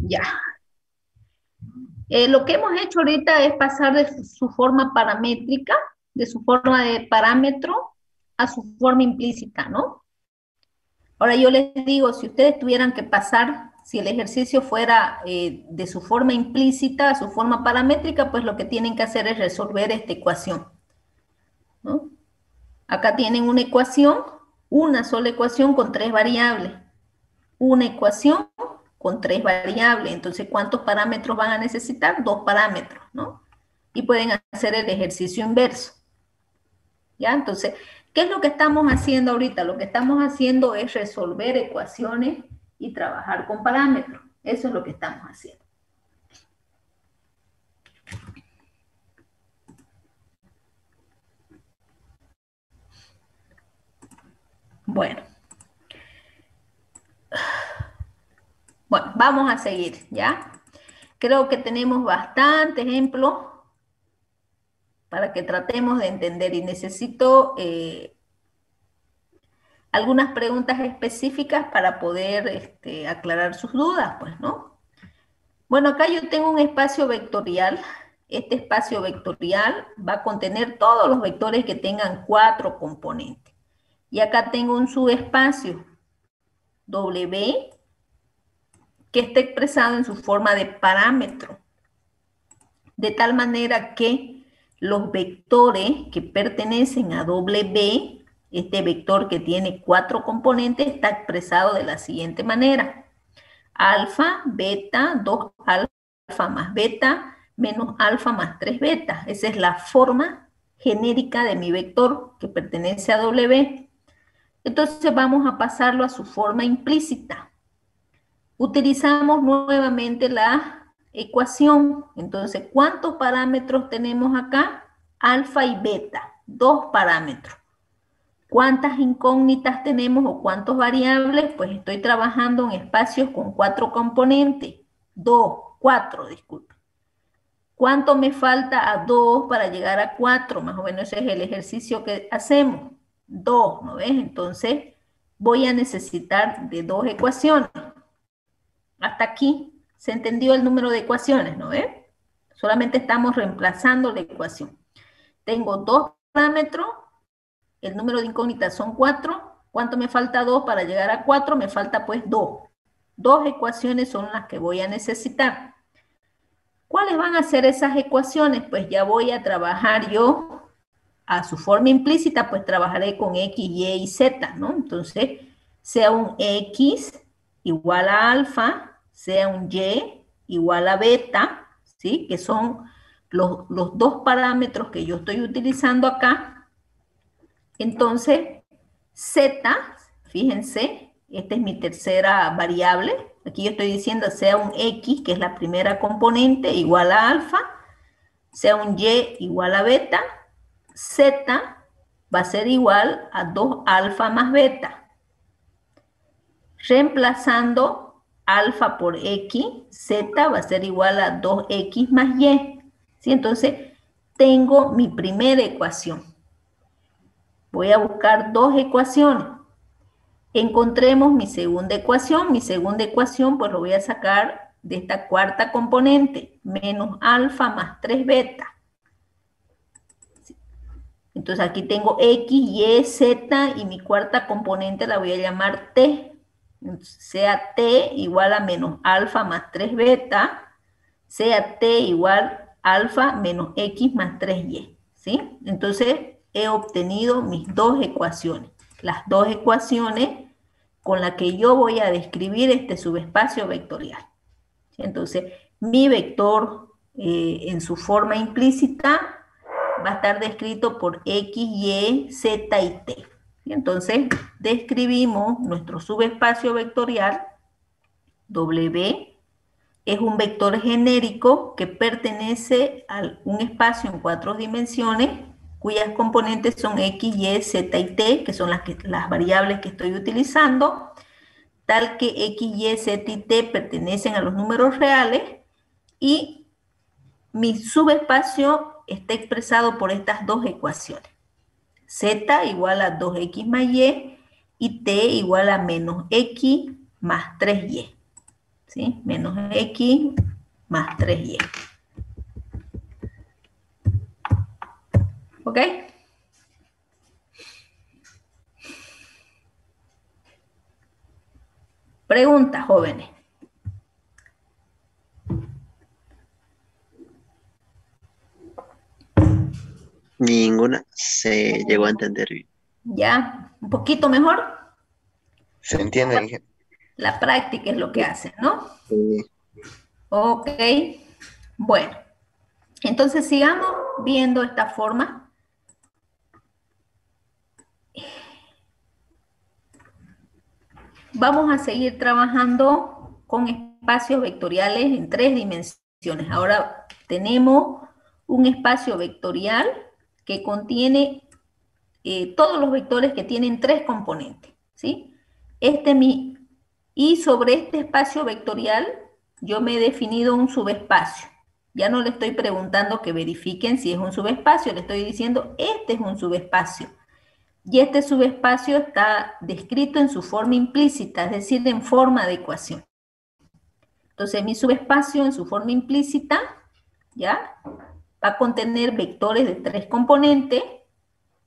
Ya. Lo que hemos hecho ahorita es pasar de su forma paramétrica, de su forma de parámetro, a su forma implícita, ¿no? Ahora yo les digo, si ustedes tuvieran que pasar, si el ejercicio fuera de su forma implícita a su forma paramétrica, pues lo que tienen que hacer es resolver esta ecuación, ¿no? Acá tienen una sola ecuación con 3 variables. Una ecuación con 3 variables. Entonces, ¿cuántos parámetros van a necesitar? 2 parámetros, ¿no? Y pueden hacer el ejercicio inverso. ¿Ya? Entonces, ¿qué es lo que estamos haciendo ahorita? Lo que estamos haciendo es resolver ecuaciones y trabajar con parámetros. Eso es lo que estamos haciendo. Bueno. Bueno, vamos a seguir, ¿ya? Creo que tenemos bastantes ejemplos para que tratemos de entender y necesito algunas preguntas específicas para poder aclarar sus dudas, pues, ¿no? Bueno, acá yo tengo un espacio vectorial. Este espacio vectorial va a contener todos los vectores que tengan 4 componentes. Y acá tengo un subespacio W que está expresado en su forma de parámetro. De tal manera que los vectores que pertenecen a W, este vector que tiene 4 componentes, está expresado de la siguiente manera. Alfa, beta, 2 alfa más beta, menos alfa más 3 beta. Esa es la forma genérica de mi vector que pertenece a W. Entonces vamos a pasarlo a su forma implícita. Utilizamos nuevamente la ecuación. Entonces, ¿cuántos parámetros tenemos acá? Alfa y beta, 2 parámetros. ¿Cuántas incógnitas tenemos o cuántos variables? Pues estoy trabajando en espacios con 4 componentes. 4, disculpe. ¿Cuánto me falta a 2 para llegar a 4? Más o menos ese es el ejercicio que hacemos. 2, ¿no ves? Entonces, voy a necesitar de 2 ecuaciones. Hasta aquí se entendió el número de ecuaciones, ¿no ve? Solamente estamos reemplazando la ecuación. Tengo 2 parámetros, el número de incógnitas son 4. ¿Cuánto me falta 2 para llegar a 4? Me falta pues 2. 2 ecuaciones son las que voy a necesitar. ¿Cuáles van a ser esas ecuaciones? Pues ya voy a trabajar yo a su forma implícita, pues trabajaré con X, Y y Z, ¿no? Entonces, sea un X igual a alfa, sea un Y igual a beta, ¿sí? Que son los 2 parámetros que yo estoy utilizando acá. Entonces, Z, fíjense, esta es mi tercera variable. Aquí yo estoy diciendo sea un X, que es la primera componente, igual a alfa, sea un Y igual a beta, Z va a ser igual a 2 alfa más beta. Reemplazando alfa por X, Z va a ser igual a 2X más Y. ¿Sí? Entonces, tengo mi primera ecuación. Voy a buscar 2 ecuaciones. Encontremos mi segunda ecuación. Mi segunda ecuación, pues lo voy a sacar de esta cuarta componente, menos alfa más 3 beta. Entonces aquí tengo X, Y, Z y mi cuarta componente la voy a llamar T. Entonces, sea T igual a menos alfa más 3 beta, sea T igual alfa menos X más 3Y. ¿Sí? Entonces he obtenido mis 2 ecuaciones. Las 2 ecuaciones con las que yo voy a describir este subespacio vectorial. Entonces, mi vector en su forma implícita va a estar descrito por X, Y, Z y T. Entonces, describimos nuestro subespacio vectorial. W es un vector genérico que pertenece a un espacio en 4 dimensiones, cuyas componentes son X, Y, Z y T, que son las variables que estoy utilizando, tal que X, Y, Z y T pertenecen a los números reales y mi subespacio está expresado por estas 2 ecuaciones. Z igual a 2x más y T igual a menos x más 3y. ¿Sí? Menos x más 3y. ¿Ok? Preguntas, jóvenes. Ninguna se llegó a entender bien. ¿Ya? ¿Un poquito mejor? ¿Se entiende? Dije. La práctica es lo que hace, ¿no? Sí. Ok. Bueno, entonces sigamos viendo esta forma. Vamos a seguir trabajando con espacios vectoriales en 3 dimensiones. Ahora tenemos un espacio vectorial que contiene todos los vectores que tienen 3 componentes, ¿sí? Y sobre este espacio vectorial yo me he definido un subespacio. Ya no le estoy preguntando que verifiquen si es un subespacio, le estoy diciendo este es un subespacio. Y este subespacio está descrito en su forma implícita, es decir, en forma de ecuación. Entonces, mi subespacio en su forma implícita, ¿ya? Va a contener vectores de 3 componentes,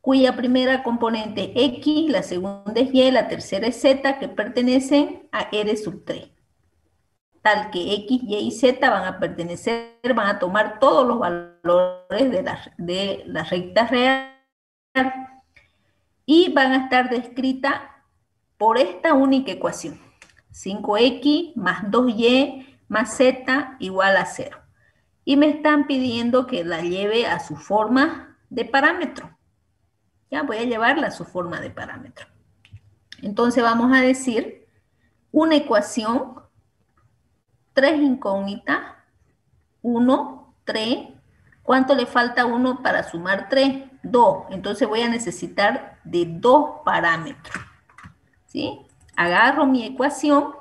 cuya primera componente es X, la segunda es Y, la tercera es Z, que pertenecen a R sub 3. Tal que X, Y y Z van a pertenecer, van a tomar todos los valores de la recta real y van a estar descritas por esta única ecuación. 5x más 2y más z igual a 0. Y me están pidiendo que la lleve a su forma de parámetro. Ya voy a llevarla a su forma de parámetro. Entonces vamos a decir una ecuación, 3 incógnitas, 1, 3. ¿Cuánto le falta a 1 para sumar 3? 2. Entonces voy a necesitar de 2 parámetros. ¿Sí? Agarro mi ecuación.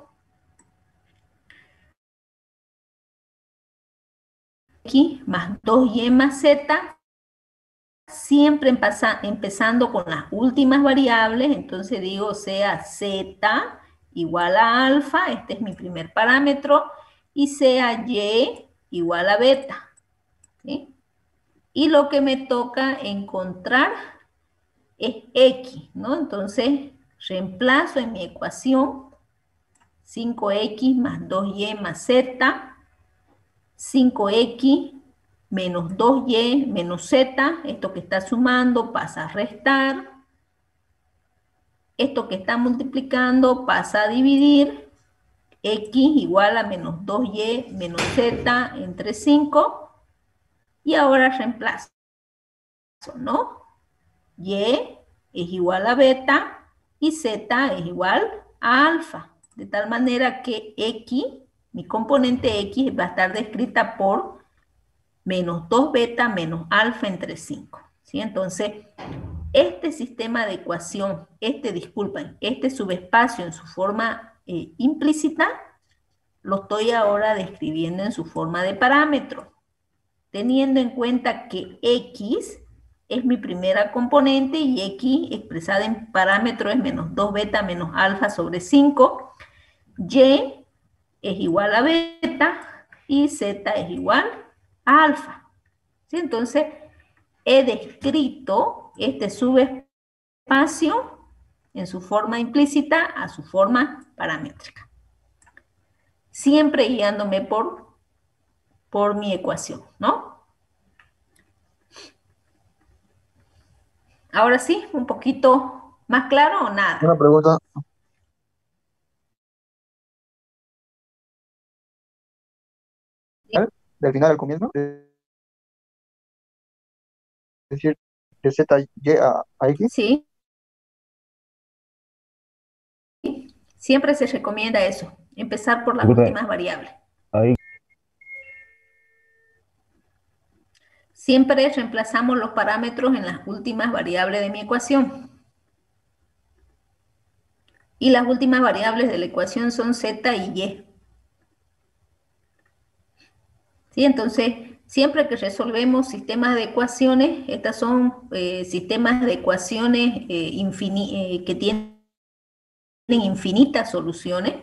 X más 2y más z. Siempre empezando con las últimas variables. Entonces digo sea z igual a alfa. Este es mi primer parámetro. Y sea y igual a beta. ¿Sí? Y lo que me toca encontrar es X, ¿no? Entonces, reemplazo en mi ecuación 5X más 2Y más Z, 5X menos 2Y menos Z, esto que está sumando pasa a restar, esto que está multiplicando pasa a dividir, X igual a menos 2Y menos Z entre 5, y ahora reemplazo, ¿no? Y es igual a beta y z es igual a alfa. De tal manera que x, mi componente x, va a estar descrita por menos 2 beta menos alfa entre 5. ¿Sí? Entonces, este sistema de ecuación, este subespacio en su forma implícita, lo estoy ahora describiendo en su forma de parámetro, teniendo en cuenta que x es mi primera componente y x expresada en parámetro es menos 2 beta menos alfa sobre 5, y es igual a beta y z es igual a alfa. ¿Sí? Entonces, he descrito este subespacio en su forma implícita a su forma paramétrica, siempre guiándome por mi ecuación, ¿no? Ahora sí, un poquito más claro o Una nada. pregunta, ¿eh? Del final al comienzo, es decir, de Z y a X. Sí, siempre se recomienda eso, empezar por las Disculpe, últimas variables. ahí, Siempre reemplazamos los parámetros en las últimas variables de mi ecuación. Y las últimas variables de la ecuación son z y y. ¿Sí? Entonces, Siempre que resolvemos sistemas de ecuaciones, estas son sistemas de ecuaciones que tienen infinitas soluciones,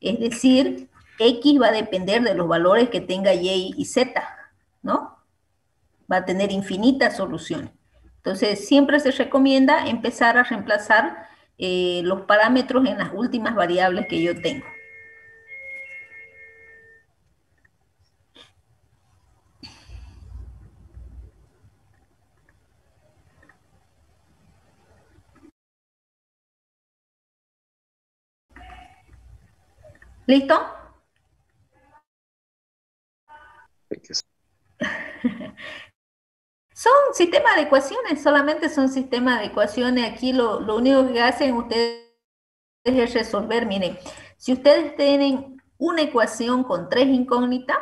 es decir, X va a depender de los valores que tenga Y y Z, ¿no? Va a tener infinitas soluciones. Entonces, siempre se recomienda empezar a reemplazar los parámetros en las últimas variables que yo tengo. ¿Listo? Son sistemas de ecuaciones, solamente son sistemas de ecuaciones. Aquí lo único que hacen ustedes es resolver. Miren, si ustedes tienen una ecuación con 3 incógnitas,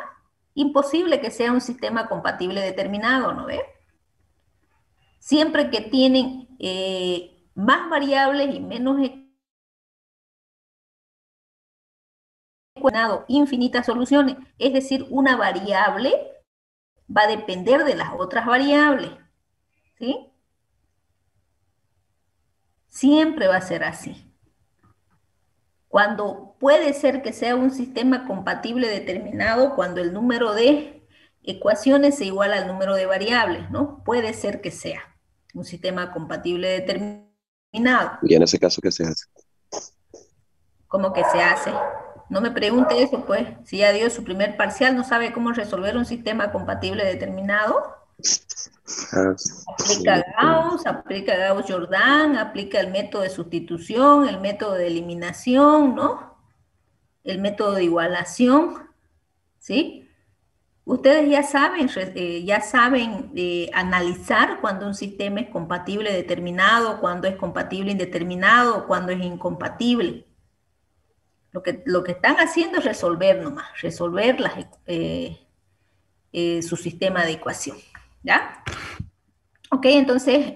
imposible que sea un sistema compatible determinado, ¿no ve? Siempre que tienen más variables y menos infinitas soluciones, es decir, una variable va a depender de las otras variables, ¿sí? Siempre va a ser así. Cuando puede ser que sea un sistema compatible determinado, cuando el número de ecuaciones se iguala al número de variables, ¿no? Puede ser que sea un sistema compatible determinado. Y en ese caso, ¿qué se hace? ¿Cómo que se hace? No me pregunte eso, pues. Si ya dio su primer parcial, no sabe cómo resolver un sistema compatible determinado. Aplica Gauss-Jordan, aplica el método de sustitución, el método de eliminación, ¿no? El método de igualación, ¿sí? Ustedes ya saben analizar cuando un sistema es compatible determinado, cuando es compatible indeterminado, cuando es incompatible. Lo que están haciendo es resolver nomás, resolver su sistema de ecuación, ¿ya? Ok, entonces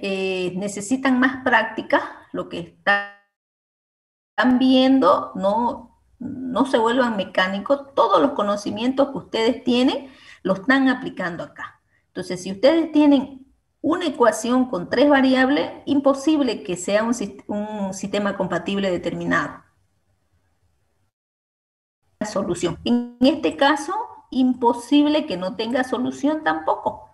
necesitan más práctica. Lo que están viendo, no se vuelvan mecánicos. Todos los conocimientos que ustedes tienen, los están aplicando acá. Entonces, si ustedes tienen una ecuación con 3 variables, imposible que sea un sistema compatible determinado. Solución. En este caso, imposible que no tenga solución tampoco.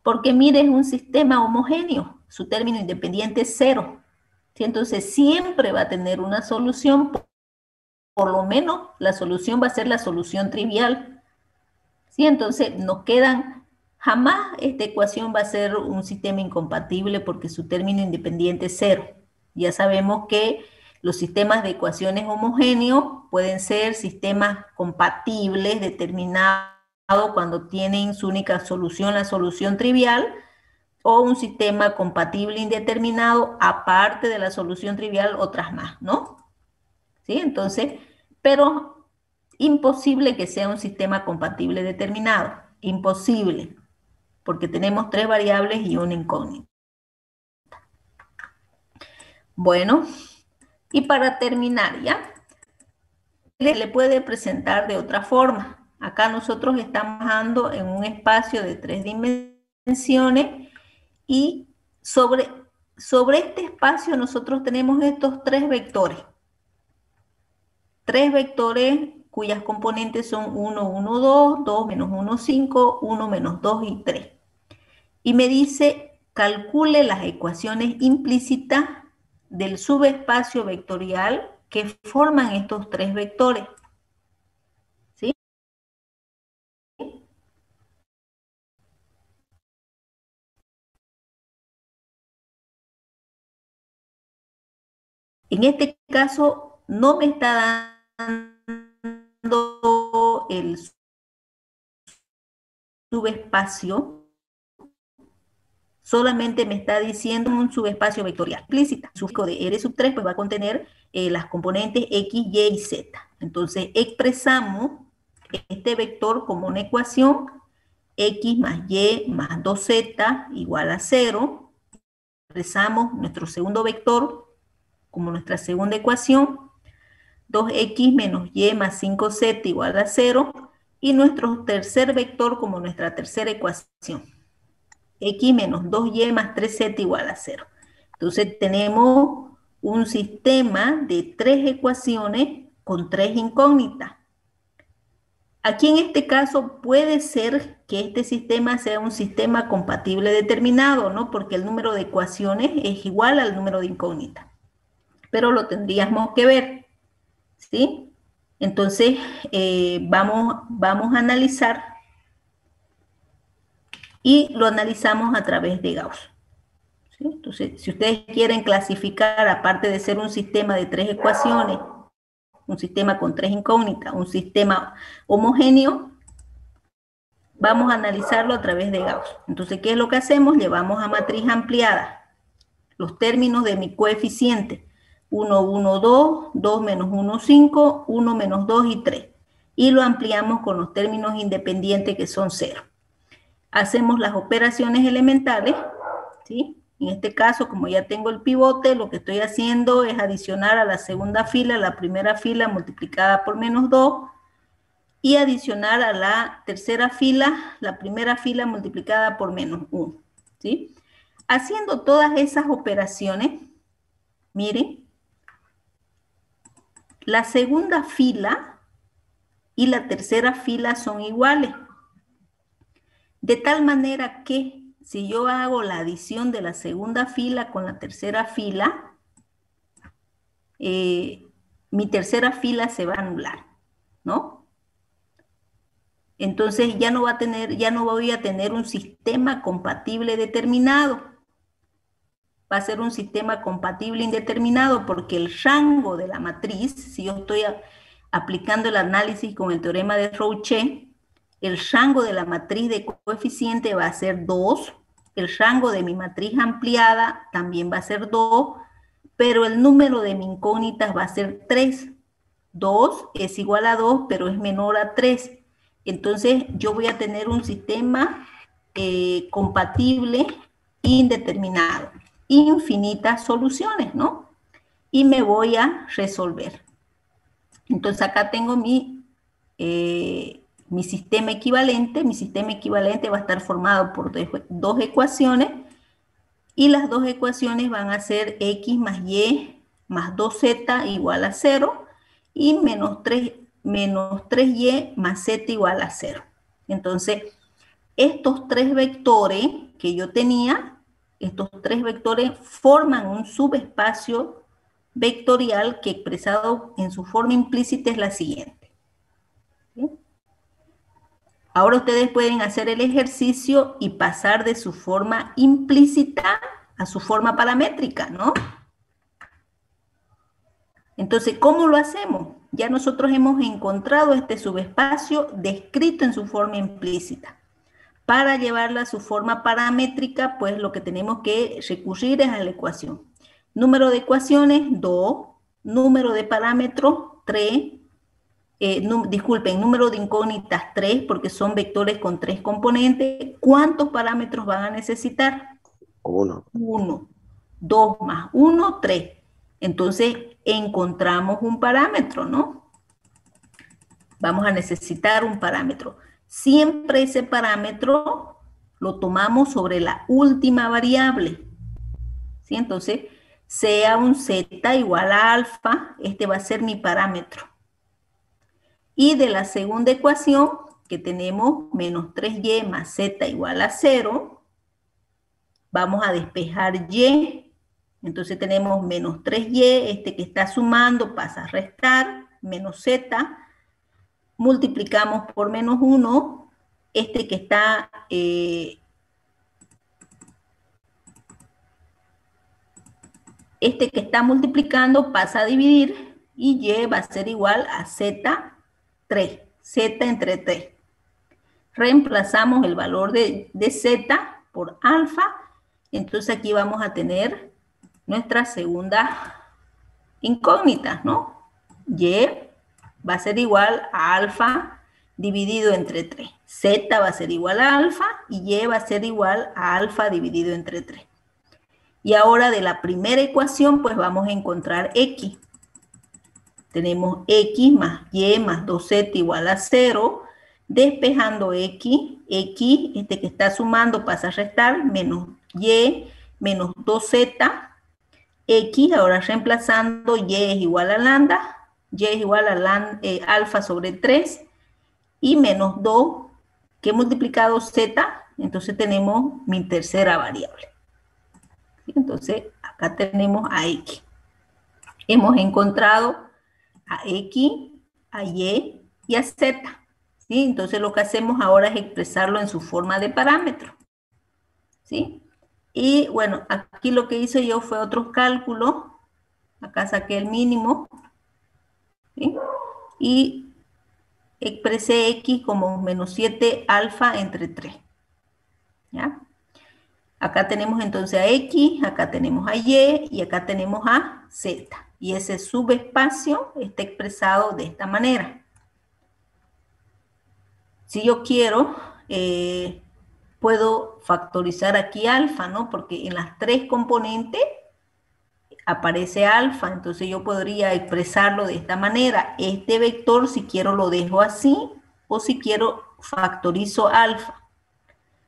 Porque mire, es un sistema homogéneo, su término independiente es 0. ¿Sí? Entonces siempre va a tener una solución, por lo menos la solución va a ser la solución trivial. ¿Sí? Entonces nos quedan, jamás esta ecuación va a ser un sistema incompatible porque su término independiente es 0. Ya sabemos que los sistemas de ecuaciones homogéneos pueden ser sistemas compatibles determinados cuando tienen su única solución, la solución trivial, o un sistema compatible indeterminado, aparte de la solución trivial, otras más, ¿no? ¿Sí? Entonces, pero imposible que sea un sistema compatible determinado, imposible, porque tenemos 3 variables y una incógnita. Bueno, y para terminar, ¿ya? Le puede presentar de otra forma. Acá nosotros estamos trabajando en un espacio de 3 dimensiones y sobre este espacio nosotros tenemos estos 3 vectores. 3 vectores cuyas componentes son 1, 1, 2, 2 menos 1, 5, 1 menos 2 y 3. Y me dice, calcule las ecuaciones implícitas del subespacio vectorial que forman estos 3 vectores. ¿Sí? En este caso, no me está dando el subespacio, solamente me está diciendo un subespacio vectorial explícita. Su fijo de R sub 3 pues va a contener las componentes X, Y y Z. Entonces expresamos este vector como una ecuación X más Y más 2Z igual a 0. Expresamos nuestro segundo vector como nuestra segunda ecuación, 2X menos Y más 5Z igual a 0. y nuestro tercer vector como nuestra tercera ecuación. X menos 2y más 3z igual a 0. Entonces tenemos un sistema de 3 ecuaciones con 3 incógnitas. Aquí en este caso puede ser que este sistema sea un sistema compatible determinado, ¿no? Porque el número de ecuaciones es igual al número de incógnitas. Pero lo tendríamos que ver, ¿sí? Entonces, vamos a analizar y lo analizamos a través de Gauss. ¿Sí? Entonces, si ustedes quieren clasificar, aparte de ser un sistema de 3 ecuaciones, un sistema con 3 incógnitas, un sistema homogéneo, vamos a analizarlo a través de Gauss. Entonces, ¿qué es lo que hacemos? Llevamos a matriz ampliada los términos de mi coeficiente. 1, 1, 2, 2 menos 1, 5, 1 menos 2 y 3. Y lo ampliamos con los términos independientes que son 0. Hacemos las operaciones elementales, ¿sí? En este caso, como ya tengo el pivote, lo que estoy haciendo es adicionar a la segunda fila la primera fila multiplicada por menos 2 y adicionar a la tercera fila la primera fila multiplicada por menos 1, ¿sí? Haciendo todas esas operaciones, miren, la segunda fila y la tercera fila son iguales. De tal manera que si yo hago la adición de la segunda fila con la tercera fila, mi tercera fila se va a anular, ¿no? Entonces ya no voy a tener un sistema compatible determinado. Va a ser un sistema compatible indeterminado porque el rango de la matriz, si yo estoy aplicando el análisis con el teorema de Rouchet, el rango de la matriz de coeficiente va a ser 2, el rango de mi matriz ampliada también va a ser 2, pero el número de mis incógnitas va a ser 3. 2 es igual a 2, pero es menor a 3. Entonces yo voy a tener un sistema compatible indeterminado. Infinitas soluciones, ¿no? Y me voy a resolver. Entonces acá tengo mi sistema equivalente. Mi sistema equivalente va a estar formado por dos ecuaciones y las dos ecuaciones van a ser x más y más 2z igual a 0 y menos 3y más z igual a 0. Entonces, estos tres vectores que yo tenía, estos tres vectores forman un subespacio vectorial que expresado en su forma implícita es la siguiente. ¿Sí? Ahora ustedes pueden hacer el ejercicio y pasar de su forma implícita a su forma paramétrica, ¿no? Entonces, ¿cómo lo hacemos? Ya nosotros hemos encontrado este subespacio descrito en su forma implícita. Para llevarla a su forma paramétrica, pues lo que tenemos que recurrir es a la ecuación. Número de ecuaciones, 2. Número de parámetros, 3. Disculpen, número de incógnitas, 3, porque son vectores con 3 componentes. ¿Cuántos parámetros van a necesitar? 1. 1. 2 más 1, 3. Entonces, encontramos un parámetro, ¿no? Vamos a necesitar un parámetro. Siempre ese parámetro lo tomamos sobre la última variable. ¿Sí? Entonces, sea un z igual a alfa, este va a ser mi parámetro. Y de la segunda ecuación, que tenemos menos 3y más z igual a 0, vamos a despejar y. Entonces tenemos menos 3y, este que está sumando pasa a restar, menos z, multiplicamos por menos 1, este que está multiplicando pasa a dividir y y va a ser igual a z3, z entre 3. Reemplazamos el valor de z por alfa, entonces aquí vamos a tener nuestra segunda incógnita, ¿no? Y va a ser igual a alfa dividido entre 3. Z va a ser igual a alfa y y va a ser igual a alfa dividido entre 3. Y ahora de la primera ecuación, pues vamos a encontrar x. Tenemos x más y más 2z igual a 0. despejando X, este que está sumando pasa a restar, menos Y, menos 2Z, X, ahora reemplazando, Y es igual a lambda, Y es igual a alfa sobre 3, y menos 2, que he multiplicado Z, entonces tenemos mi tercera variable. Entonces, acá tenemos a X. Hemos encontrado a X, a Y y a Z. ¿Sí? Entonces, lo que hacemos ahora es expresarlo en su forma de parámetro. ¿Sí? Y bueno, aquí lo que hice yo fue otros cálculos. Acá saqué el mínimo. ¿Sí? Y expresé X como menos 7 alfa entre 3. ¿Ya? Acá tenemos entonces a X, acá tenemos a Y acá tenemos a Z. Y ese subespacio está expresado de esta manera. Si yo quiero, puedo factorizar aquí alfa, ¿no? Porque en las tres componentes aparece alfa, entonces yo podría expresarlo de esta manera. Este vector, si quiero, lo dejo así, o si quiero, factorizo alfa.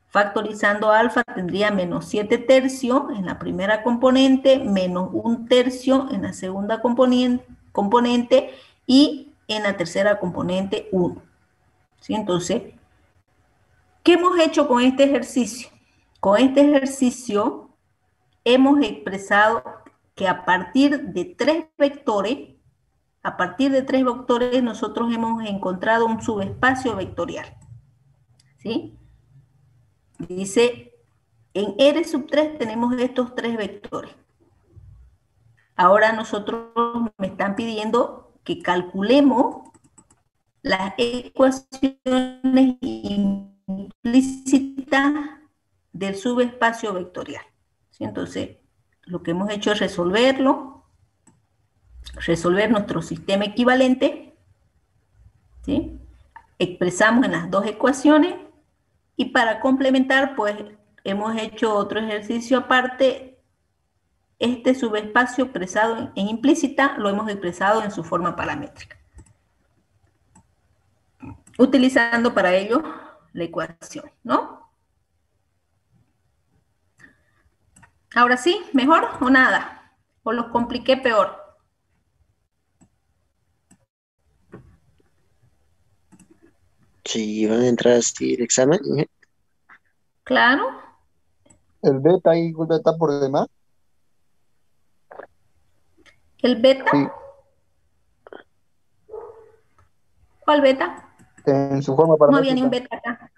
Factorizando alfa tendría menos 7 tercios en la primera componente, menos 1 tercio en la segunda componente y en la tercera componente 1. ¿Sí? Entonces, ¿qué hemos hecho con este ejercicio? Con este ejercicio hemos expresado que a partir de tres vectores nosotros hemos encontrado un subespacio vectorial. ¿Sí? Dice, en R sub 3 tenemos estos tres vectores. Ahora nosotros me están pidiendo que calculemos las ecuaciones implícitas del subespacio vectorial. ¿Sí? Entonces, lo que hemos hecho es resolver nuestro sistema equivalente. ¿Sí? Expresamos en las dos ecuaciones y para complementar, pues, hemos hecho otro ejercicio aparte. Este subespacio expresado en implícita lo hemos expresado en su forma paramétrica, utilizando para ello la ecuación, ¿no? Ahora sí, ¿mejor o nada? ¿O los compliqué peor? Si van a entrar así el examen, Claro. El beta y el beta por demás. ¿El beta? Sí, ¿Cuál beta? en su forma No había ni un paramétrica. beta acá.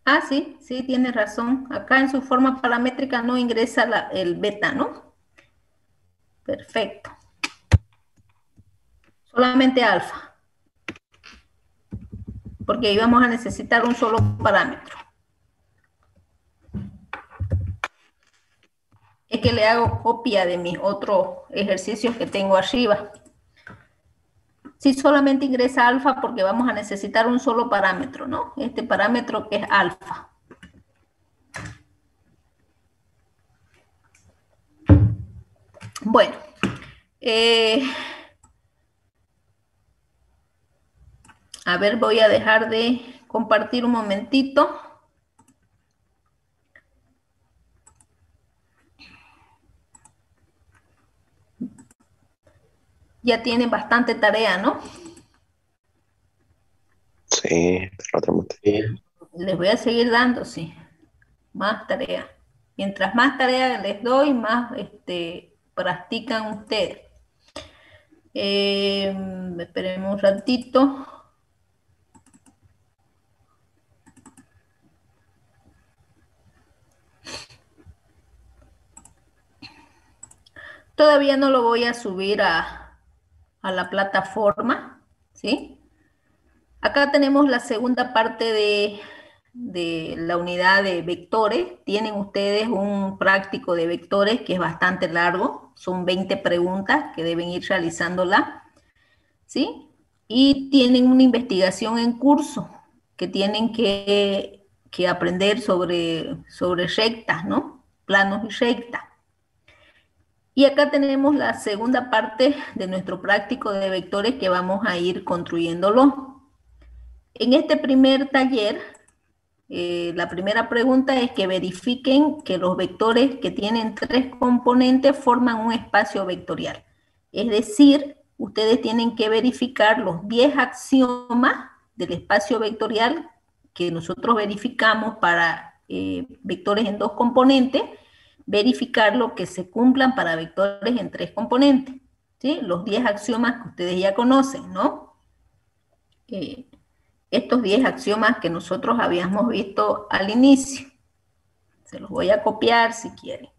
Ah, sí, sí, tiene razón. Acá en su forma paramétrica no ingresa el beta, ¿no? Perfecto. Solamente alfa. Porque íbamos a necesitar un solo parámetro. Es que le hago copia de mis otros ejercicios que tengo arriba. Sí, solamente ingresa alfa porque vamos a necesitar un solo parámetro, ¿no? Este parámetro que es alfa. Bueno, a ver, voy a dejar de compartir un momentito. Ya tienen bastante tarea, ¿no? sí, pero otra materia. Les voy a seguir dando, sí, más tarea. Mientras más tarea les doy, más practican ustedes. Esperemos un ratito. Todavía no lo voy a subir a la plataforma, ¿sí? Acá tenemos la segunda parte de la unidad de vectores. Tienen ustedes un práctico de vectores que es bastante largo. Son 20 preguntas que deben ir realizándola, ¿sí? Y tienen una investigación en curso que tienen que aprender sobre rectas, ¿no? Planos y rectas. Y acá tenemos la segunda parte de nuestro práctico de vectores que vamos a ir construyéndolo. En este primer taller, la primera pregunta es que verifiquen que los vectores que tienen 3 componentes forman un espacio vectorial. Es decir, ustedes tienen que verificar los 10 axiomas del espacio vectorial que nosotros verificamos para vectores en 2 componentes, verificarlo que se cumplan para vectores en 3 componentes, ¿sí? Los 10 axiomas que ustedes ya conocen, ¿no? Estos 10 axiomas que nosotros habíamos visto al inicio. Se los voy a copiar si quieren,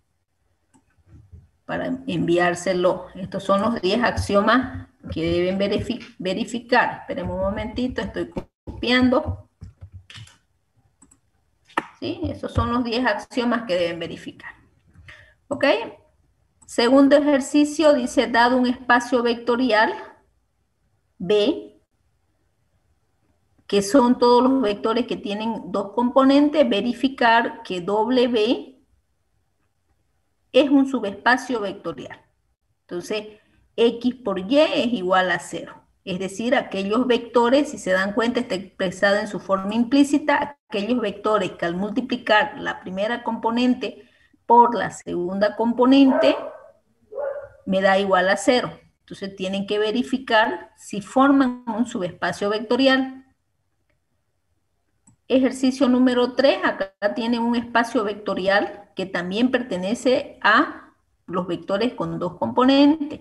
para enviárselo. Estos son los 10 axiomas que deben verificar. Esperen un momentito, estoy copiando. ¿Sí? Esos son los 10 axiomas que deben verificar. ¿Ok? Segundo ejercicio dice, dado un espacio vectorial B, que son todos los vectores que tienen 2 componentes, verificar que W es un subespacio vectorial. Entonces, X por Y es igual a 0. Es decir, aquellos vectores, si se dan cuenta, está expresado en su forma implícita, aquellos vectores que al multiplicar la primera componente por la segunda componente, me da igual a 0. Entonces, tienen que verificar si forman un subespacio vectorial. Ejercicio número 3, acá tienen un espacio vectorial que también pertenece a los vectores con 2 componentes.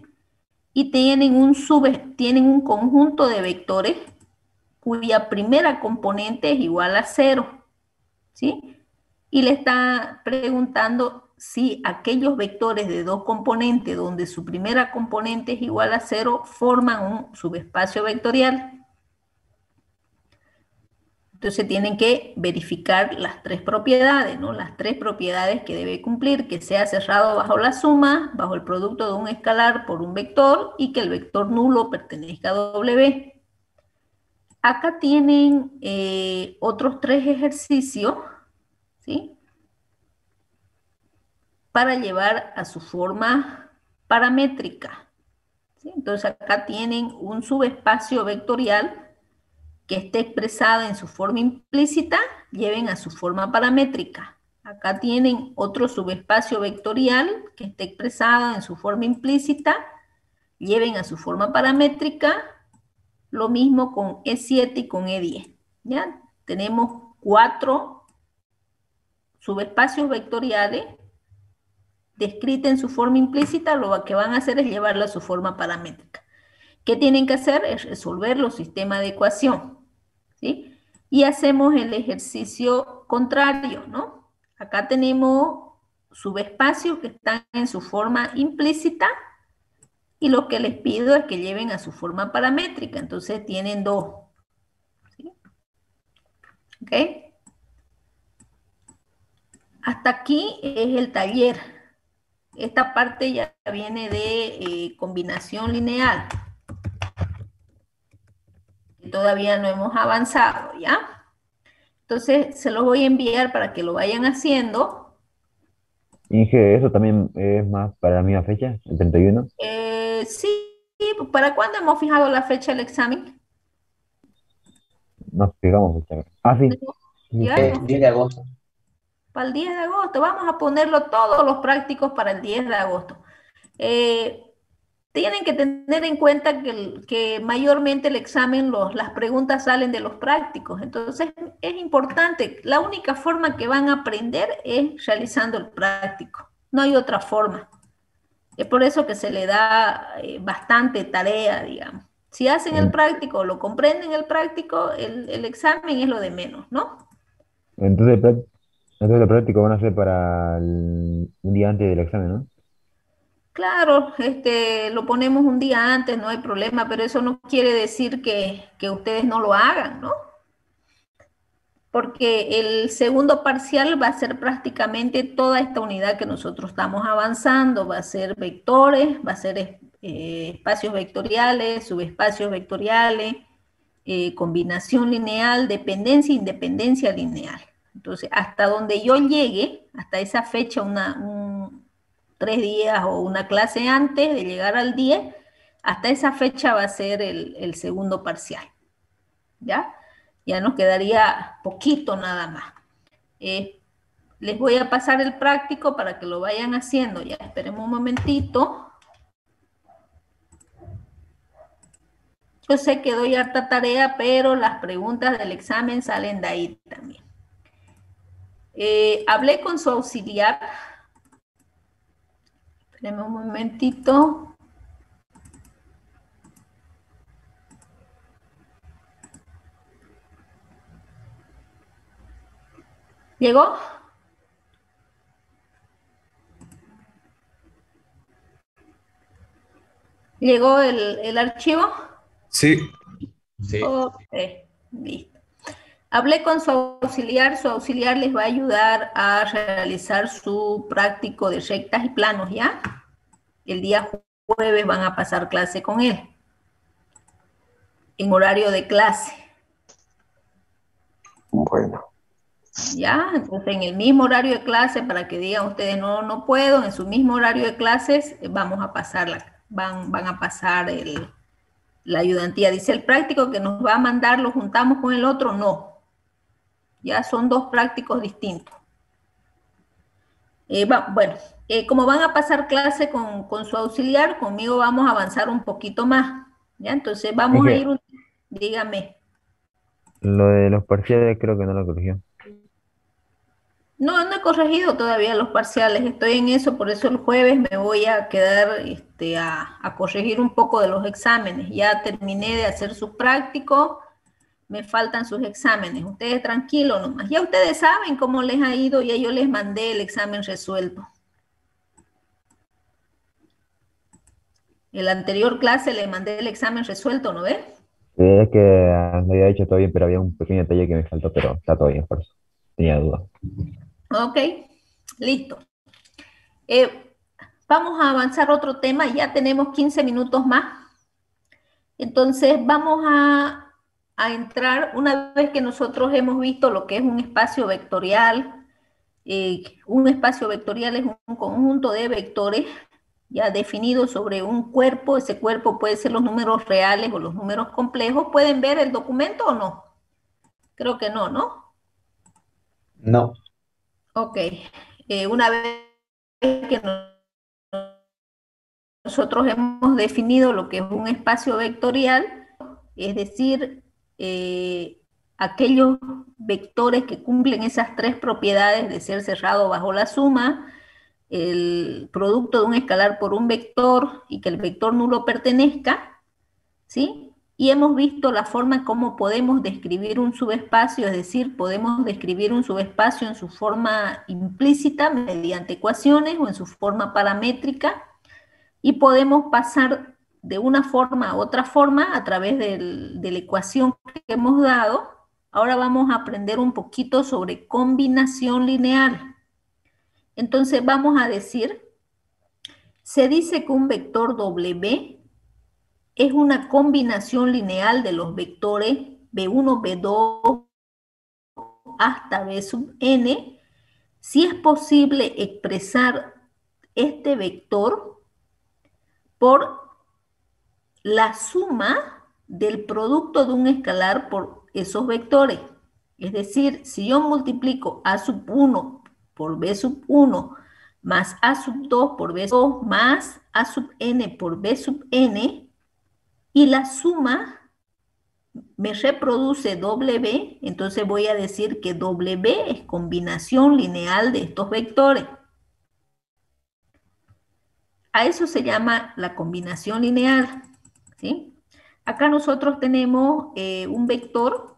Y tienen un conjunto de vectores cuya primera componente es igual a 0. ¿Sí? Y le está preguntando si aquellos vectores de 2 componentes donde su primera componente es igual a 0 forman un subespacio vectorial. Entonces tienen que verificar las 3 propiedades, ¿no? Las 3 propiedades que debe cumplir, que sea cerrado bajo la suma, bajo el producto de un escalar por un vector y que el vector nulo pertenezca a W. Acá tienen otros 3 ejercicios, ¿sí? Para llevar a su forma paramétrica, ¿sí? Entonces acá tienen un subespacio vectorial que esté expresada en su forma implícita, lleven a su forma paramétrica. Acá tienen otro subespacio vectorial que esté expresada en su forma implícita, lleven a su forma paramétrica. Lo mismo con E7 y con E10. ¿Ya? Tenemos 4 subespacios vectoriales descritos en su forma implícita. Lo que van a hacer es llevarlo a su forma paramétrica. ¿Qué tienen que hacer? Es resolver los sistemas de ecuación. ¿Sí? Y hacemos el ejercicio contrario, ¿no? Acá tenemos subespacios que están en su forma implícita y lo que les pido es que lleven a su forma paramétrica. Entonces tienen 2. ¿Sí? ¿Ok? Hasta aquí es el taller. Esta parte ya viene de combinación lineal. Todavía no hemos avanzado, ¿ya? Entonces, se los voy a enviar para que lo vayan haciendo. Inge, ¿eso también es más para la misma fecha, el 31? Sí, ¿para cuándo hemos fijado la fecha del examen? Nos fijamos fecha. Ah, sí. Sí, ¿Ya? sí. 10 de agosto. Para el 10 de agosto. Vamos a ponerlo todos los prácticos para el 10 de agosto. Tienen que tener en cuenta que mayormente el examen, las preguntas salen de los prácticos. Entonces, es importante. La única forma que van a aprender es realizando el práctico. No hay otra forma. Es por eso que se le da bastante tarea, digamos. Si hacen el práctico, lo comprenden el práctico, el examen es lo de menos, ¿no? Entonces, entonces lo práctico van a ser para un día antes del examen, ¿no? Claro, lo ponemos un día antes, no hay problema, pero eso no quiere decir que ustedes no lo hagan, ¿no? Porque el segundo parcial va a ser prácticamente toda esta unidad que nosotros estamos avanzando, va a ser vectores, va a ser espacios vectoriales, subespacios vectoriales, combinación lineal, dependencia e independencia lineal. Entonces, hasta donde yo llegue, hasta esa fecha, 3 días o una clase antes de llegar al 10, hasta esa fecha va a ser el segundo parcial, ¿ya? Ya nos quedaría poquito nada más. Les voy a pasar el práctico para que lo vayan haciendo. Ya esperemos un momentito. Yo sé que doy harta tarea, pero las preguntas del examen salen de ahí también. Hablé con su auxiliar. Espérenme un momentito. ¿Llegó? ¿Llegó el archivo? Sí, sí. Ok, listo. Hablé con su auxiliar les va a ayudar a realizar su práctico de rectas y planos, ¿ya? El día jueves van a pasar clase con él, en horario de clase. Bueno, ¿Ya? Entonces, en el mismo horario de clase, para que digan ustedes, no, no puedo, en su mismo horario de clases, vamos a pasar van a pasar la ayudantía. Dice el práctico que nos va a mandar, lo juntamos con el otro, no. Ya son dos prácticos distintos. Bueno, como van a pasar clase con su auxiliar, conmigo vamos a avanzar un poquito más. ¿Ya? Entonces Es vamos a que ir, dígame. lo de los parciales creo que no lo corrigió. No, no he corregido todavía los parciales, estoy en eso, por eso el jueves me voy a quedar a corregir un poco de los exámenes. Ya terminé de hacer su práctico, me faltan sus exámenes. Ustedes tranquilos nomás. Ya ustedes saben cómo les ha ido, ya yo les mandé el examen resuelto. En la anterior clase le mandé el examen resuelto, ¿no ves? Es que lo había hecho todo bien, pero había un pequeño detalle que me faltó, pero está todo bien, por eso. Tenía duda. Ok, listo. Vamos a avanzar otro tema, ya tenemos 15 minutos más. Entonces vamos a entrar, una vez que nosotros hemos visto lo que es un espacio vectorial es un conjunto de vectores ya definido sobre un cuerpo, ese cuerpo puede ser los números reales o los números complejos. ¿Pueden ver el documento o no? Creo que no, ¿no? No. Ok. Una vez que nosotros hemos definido lo que es un espacio vectorial, es decir, aquellos vectores que cumplen esas tres propiedades de ser cerrado bajo la suma, el producto de un escalar por un vector y que el vector nulo pertenezca, ¿sí? Y hemos visto la forma como podemos describir un subespacio, es decir, podemos describir un subespacio en su forma implícita mediante ecuaciones o en su forma paramétrica, y podemos pasar de una forma a otra forma a través de la ecuación que hemos dado. Ahora vamos a aprender un poquito sobre combinación lineal. Entonces vamos a decir, se dice que un vector W es una combinación lineal de los vectores B1, B2 hasta B sub n, si es posible expresar este vector por la suma del producto de un escalar por esos vectores. Es decir, si yo multiplico A sub 1 por B sub 1 más A sub 2 por B sub 2 más A sub n por B sub n, y la suma me reproduce W, entonces voy a decir que W es combinación lineal de estos vectores. A eso se llama la combinación lineal, ¿sí? Acá nosotros tenemos un vector,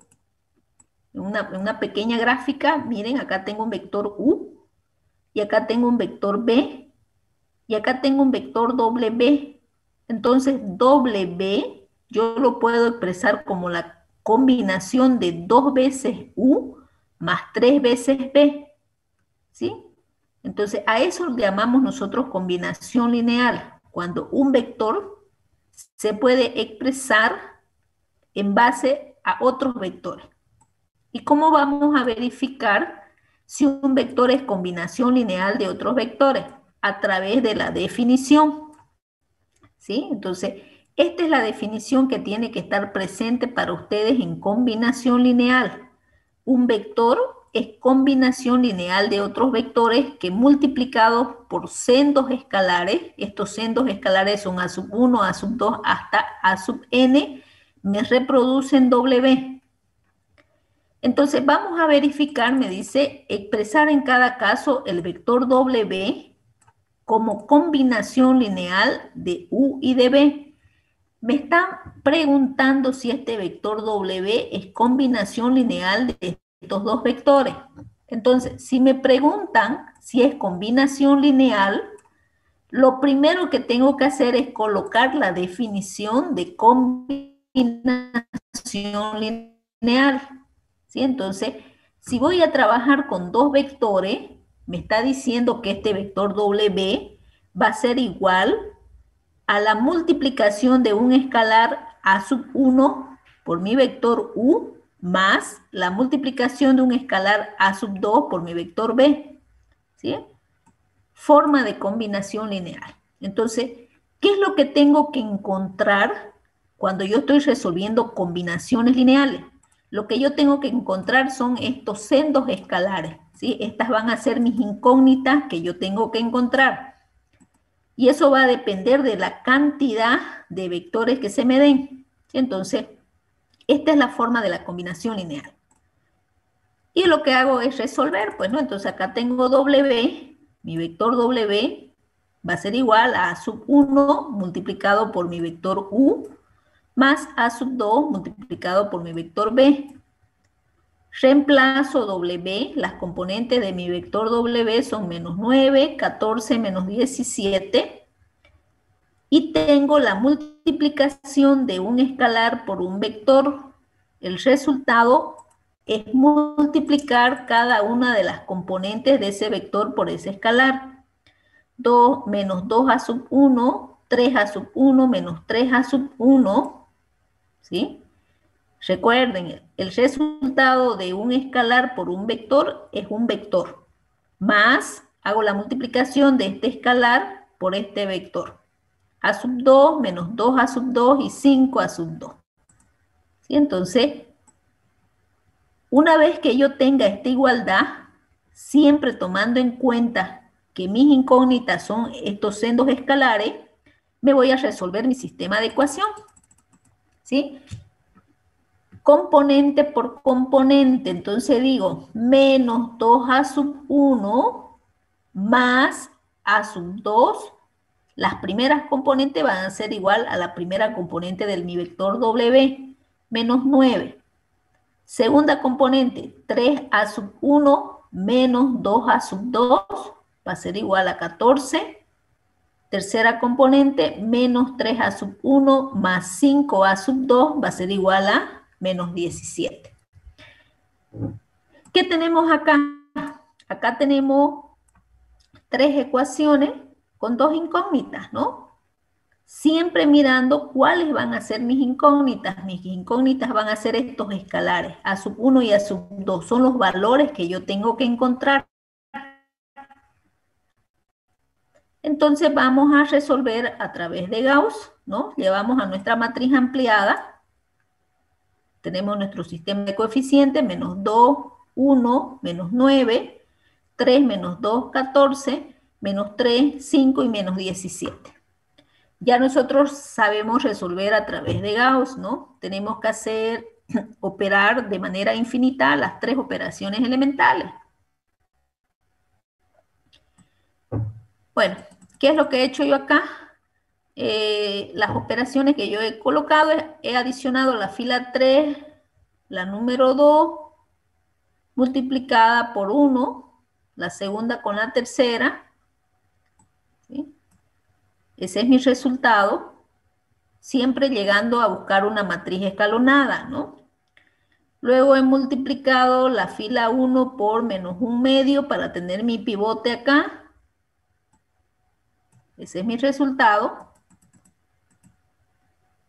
una pequeña gráfica. Miren, acá tengo un vector U, y acá tengo un vector B, y acá tengo un vector W. Entonces, W yo lo puedo expresar como la combinación de 2 veces U más 3 veces B, ¿sí? Entonces, a eso le llamamos nosotros combinación lineal, cuando un vector se puede expresar en base a otros vectores. ¿Y cómo vamos a verificar si un vector es combinación lineal de otros vectores? a través de la definición, ¿sí? Entonces, esta es la definición que tiene que estar presente para ustedes en combinación lineal. Un vector es combinación lineal de otros vectores que multiplicados por sendos escalares, estos sendos escalares son a sub 1, a sub 2 hasta a sub n, me reproducen W. Entonces vamos a verificar, me dice, expresar en cada caso el vector W como combinación lineal de U y de B. Me están preguntando si este vector W es combinación lineal de estos dos vectores. Entonces, si me preguntan si es combinación lineal, lo primero que tengo que hacer es colocar la definición de combinación lineal, ¿sí? Entonces, si voy a trabajar con dos vectores, me está diciendo que este vector W va a ser igual a la multiplicación de un escalar a sub 1 por mi vector U más la multiplicación de un escalar a sub 2 por mi vector B, ¿sí? Forma de combinación lineal. Entonces, ¿qué es lo que tengo que encontrar cuando yo estoy resolviendo combinaciones lineales? Lo que yo tengo que encontrar son estos sendos escalares, ¿sí? Estas van a ser mis incógnitas que yo tengo que encontrar. Y eso va a depender de la cantidad de vectores que se me den. Entonces, esta es la forma de la combinación lineal. Y lo que hago es resolver, pues, ¿no? Entonces acá tengo W, mi vector W va a ser igual a sub 1 multiplicado por mi vector U más a sub 2 multiplicado por mi vector B. Reemplazo W, las componentes de mi vector W son menos 9, 14, menos 17. Y tengo la multiplicación de un escalar por un vector. El resultado es multiplicar cada una de las componentes de ese vector por ese escalar. 2 menos 2 a sub 1, 3 a sub 1 menos 3 a sub 1, ¿sí? Recuerden, el resultado de un escalar por un vector es un vector, más hago la multiplicación de este escalar por este vector. A sub 2 menos 2 a sub 2 y 5 a sub 2. ¿Sí? Entonces, una vez que yo tenga esta igualdad, siempre tomando en cuenta que mis incógnitas son estos sendos escalares, me voy a resolver mi sistema de ecuación. ¿Sí? Componente por componente, entonces digo menos 2 a sub 1 más a sub 2. Las primeras componentes van a ser igual a la primera componente de mi vector W, menos 9. Segunda componente, 3 a sub 1 menos 2 a sub 2 va a ser igual a 14. Tercera componente, menos 3 a sub 1 más 5 a sub 2 va a ser igual a menos 17. ¿Qué tenemos acá? Acá tenemos tres ecuaciones con dos incógnitas, ¿no? Siempre mirando cuáles van a ser mis incógnitas. Mis incógnitas van a ser estos escalares, a sub 1 y a sub 2. Son los valores que yo tengo que encontrar. Entonces vamos a resolver a través de Gauss, ¿no? Llevamos a nuestra matriz ampliada. Tenemos nuestro sistema de coeficientes, menos 2, 1, menos 9, 3 menos 2, 14, menos 3, 5 y menos 17. Ya nosotros sabemos resolver a través de Gauss, ¿no? Tenemos que operar de manera infinita las tres operaciones elementales. Bueno, ¿qué es lo que he hecho yo acá? Las operaciones que yo he colocado, he adicionado la fila 3, la número 2, multiplicada por 1, la segunda con la tercera, ¿sí? Ese es mi resultado, siempre llegando a buscar una matriz escalonada, ¿no? Luego he multiplicado la fila 1 por menos 1/2 para tener mi pivote acá. Ese es mi resultado.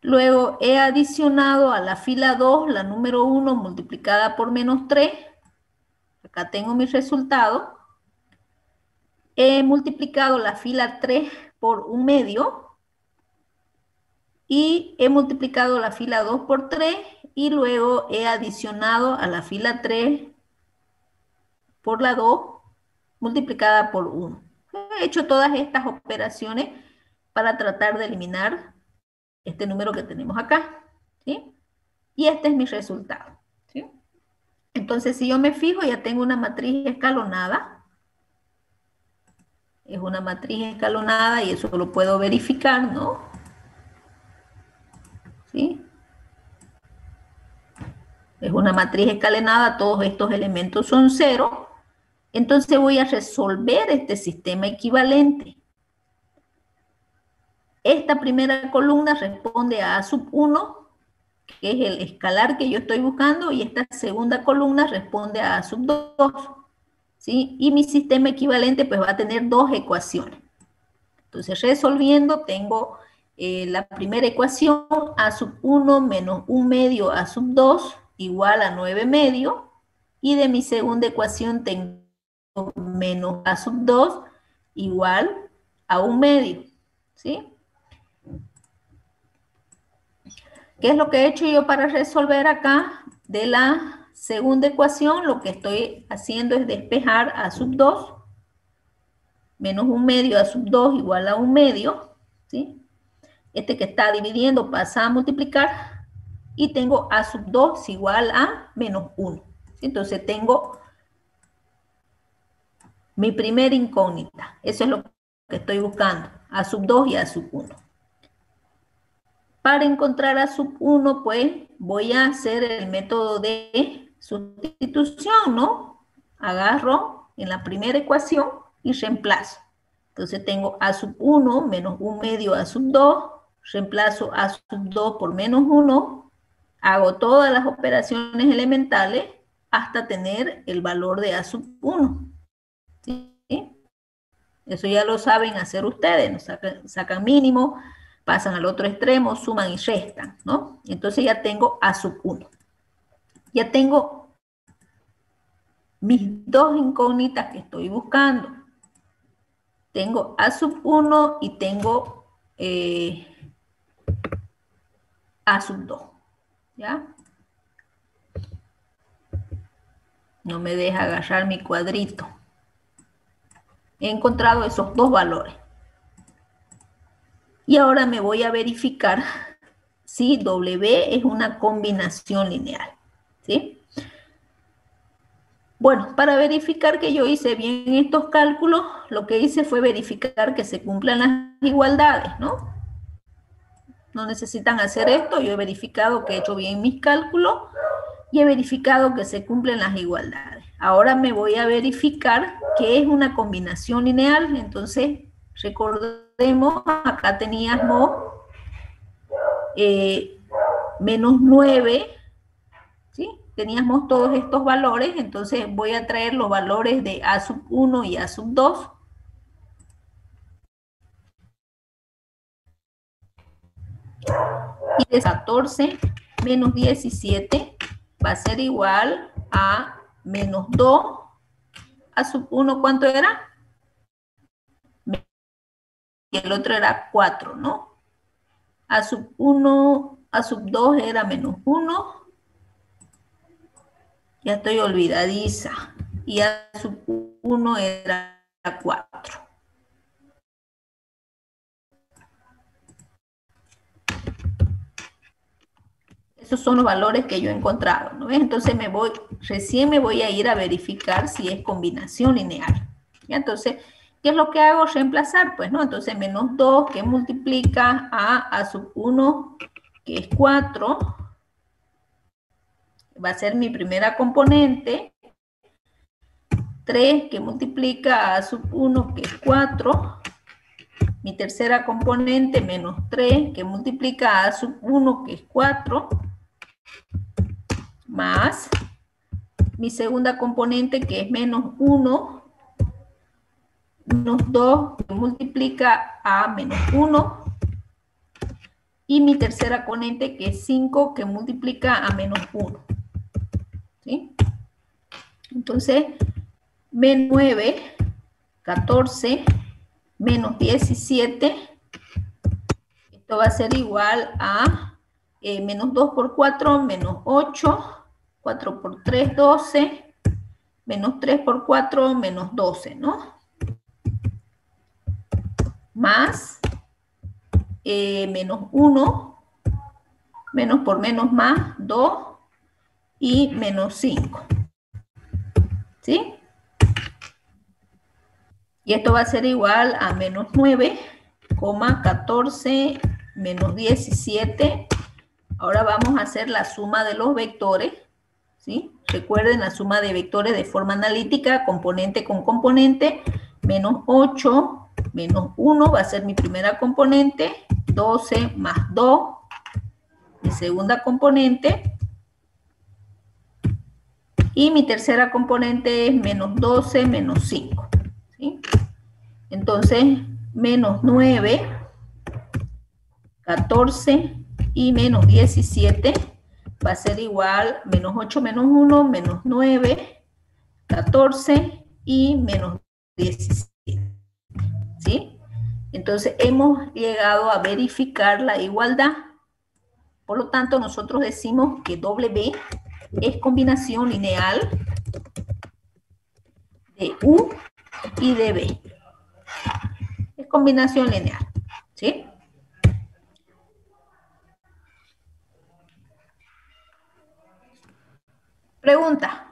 Luego he adicionado a la fila 2 la número 1 multiplicada por menos 3. Acá tengo mi resultado. he multiplicado la fila 3 por 1/2 y he multiplicado la fila 2 por 3 y luego he adicionado a la fila 3 por la 2 multiplicada por 1. He hecho todas estas operaciones para tratar de eliminar este número que tenemos acá, ¿sí? Y este es mi resultado, ¿sí? Entonces, si yo me fijo, ya tengo una matriz escalonada. Es una matriz escalonada y eso lo puedo verificar, ¿no? ¿Sí? Es una matriz escalonada, todos estos elementos son 0. Entonces voy a resolver este sistema equivalente. Esta primera columna responde a A sub 1, que es el escalar que yo estoy buscando, y esta segunda columna responde a A sub 2. ¿Sí? Y mi sistema equivalente pues va a tener dos ecuaciones. Entonces resolviendo tengo la primera ecuación, A sub 1 menos 1/2 A sub 2 igual a 9/2. Y de mi segunda ecuación tengo menos A sub 2 igual a 1/2. ¿Sí? ¿Qué es lo que he hecho yo para resolver acá? De la segunda ecuación, lo que estoy haciendo es despejar A sub 2, menos 1/2 A sub 2 igual a 1/2, ¿sí? Este que está dividiendo pasa a multiplicar, y tengo A sub 2 igual a menos 1. ¿Sí? Entonces tengo mi primera incógnita. Eso es lo que estoy buscando, A sub 2 y A sub 1. Para encontrar A sub 1, pues voy a hacer el método de sustitución, ¿no? Agarro en la primera ecuación y reemplazo. Entonces tengo A sub 1 menos 1/2 A sub 2, reemplazo A sub 2 por menos 1, hago todas las operaciones elementales hasta tener el valor de A sub 1. ¿Sí? Eso ya lo saben hacer ustedes, ¿no? Sacan mínimo, pasan al otro extremo, suman y restan, ¿no? Entonces ya tengo A sub 1. Ya tengo mis dos incógnitas que estoy buscando. Tengo A sub 1 y tengo A sub 2, ¿ya? No me deja agarrar mi cuadrito. He encontrado esos dos valores. Y ahora me voy a verificar si W es una combinación lineal, ¿sí? Bueno, para verificar que yo hice bien estos cálculos, lo que hice fue verificar que se cumplan las igualdades, ¿no? No necesitan hacer esto, yo he verificado que he hecho bien mis cálculos y he verificado que se cumplen las igualdades. Ahora me voy a verificar que es una combinación lineal. Entonces, recordemos, acá teníamos menos 9, ¿sí? Teníamos todos estos valores, entonces voy a traer los valores de A sub 1 y A sub 2. Y de 14 menos 17 va a ser igual a menos 2. A sub 1, ¿cuánto era? Y el otro era 4, ¿no? A sub 1, A sub 2 era menos 1. Ya estoy olvidadiza. Y A sub 1 era 4. Esos son los valores que yo he encontrado, ¿no ves? Entonces recién me voy a ir a verificar si es combinación lineal. ¿Ya? Entonces, ¿qué es lo que hago? Reemplazar, pues, ¿no? Entonces, menos 2 que multiplica a sub 1, que es 4, va a ser mi primera componente. 3 que multiplica a sub 1, que es 4. Mi tercera componente, menos 3, que multiplica a sub 1, que es 4. Más mi segunda componente, que es menos 1, menos 2, que multiplica a menos 1. Y mi tercera componente, que es 5, que multiplica a menos 1. ¿Sí? Entonces, menos 9, 14 menos 17. Esto va a ser igual a menos 2 por 4, menos 8. 4 por 3, 12. Menos 3 por 4, menos 12, ¿no? Más menos 1. Menos por menos más, 2. Y menos 5. ¿Sí? Y esto va a ser igual a menos 9, 14 menos 17. Ahora vamos a hacer la suma de los vectores, ¿sí? Recuerden la suma de vectores de forma analítica, componente con componente. Menos 8 menos 1 va a ser mi primera componente. 12 más 2, mi segunda componente. Y mi tercera componente es menos 12 menos 5. ¿Sí? Entonces, menos 9, 14 y menos 17 va a ser igual menos 8 menos 1, menos 9, 14 y menos 17. ¿Sí? Entonces, hemos llegado a verificar la igualdad. Por lo tanto, nosotros decimos que W es combinación lineal de U y de B. Es combinación lineal, ¿sí? Pregunta.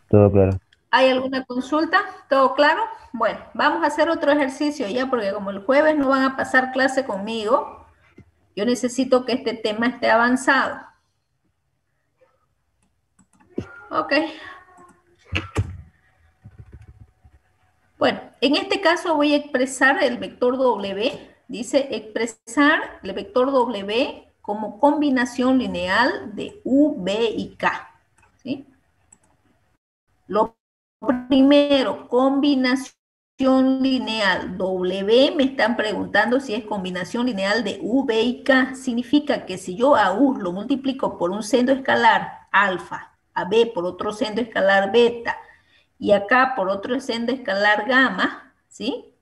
Todo claro. ¿Hay alguna consulta? ¿Todo claro? Bueno, vamos a hacer otro ejercicio ya, porque como el jueves no van a pasar clase conmigo, yo necesito que este tema esté avanzado. Ok. Bueno, en este caso voy a expresar el vector W. Dice expresar el vector W como combinación lineal de U, B y K. ¿Sí? Lo primero, combinación lineal W, me están preguntando si es combinación lineal de U, B y K. Significa que si yo a U lo multiplico por un seno escalar alfa, a B por otro seno escalar beta, y acá por otro seno escalar gamma, ¿sí?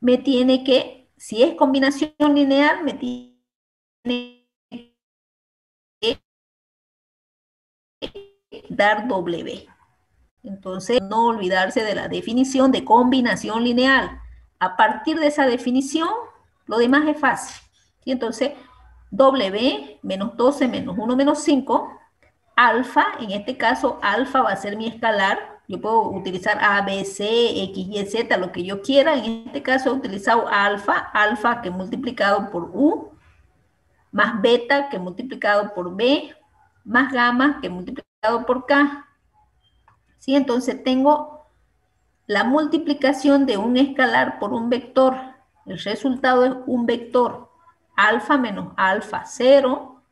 Me tiene que, si es combinación lineal, me tiene que dar W. Entonces, no olvidarse de la definición de combinación lineal. A partir de esa definición, lo demás es fácil. ¿Sí? Entonces, W menos 12 menos 1 menos 5, alfa, en este caso, alfa va a ser mi escalar. Yo puedo utilizar A, B, C, X, Y, Z, lo que yo quiera. En este caso he utilizado alfa, alfa que multiplicado por U, más beta que multiplicado por B, más gamma que multiplicado por K. ¿Sí? Entonces tengo la multiplicación de un escalar por un vector. El resultado es un vector. Alfa menos alfa, 0.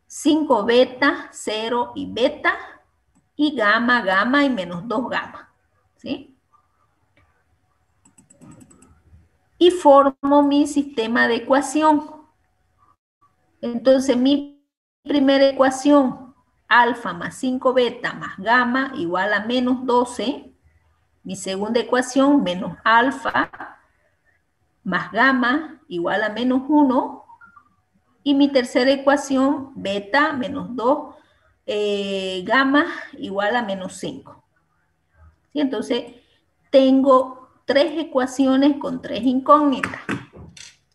5 beta, 0 y beta. Y gamma, gamma y menos 2 gamma. ¿Sí? Y formo mi sistema de ecuación. Entonces mi primera ecuación, alfa más 5 beta más gamma igual a menos 12. Mi segunda ecuación, menos alfa más gamma igual a menos 1. Y mi tercera ecuación, beta menos 2, gamma igual a menos 5. ¿Sí? Entonces, tengo 3 ecuaciones con 3 incógnitas.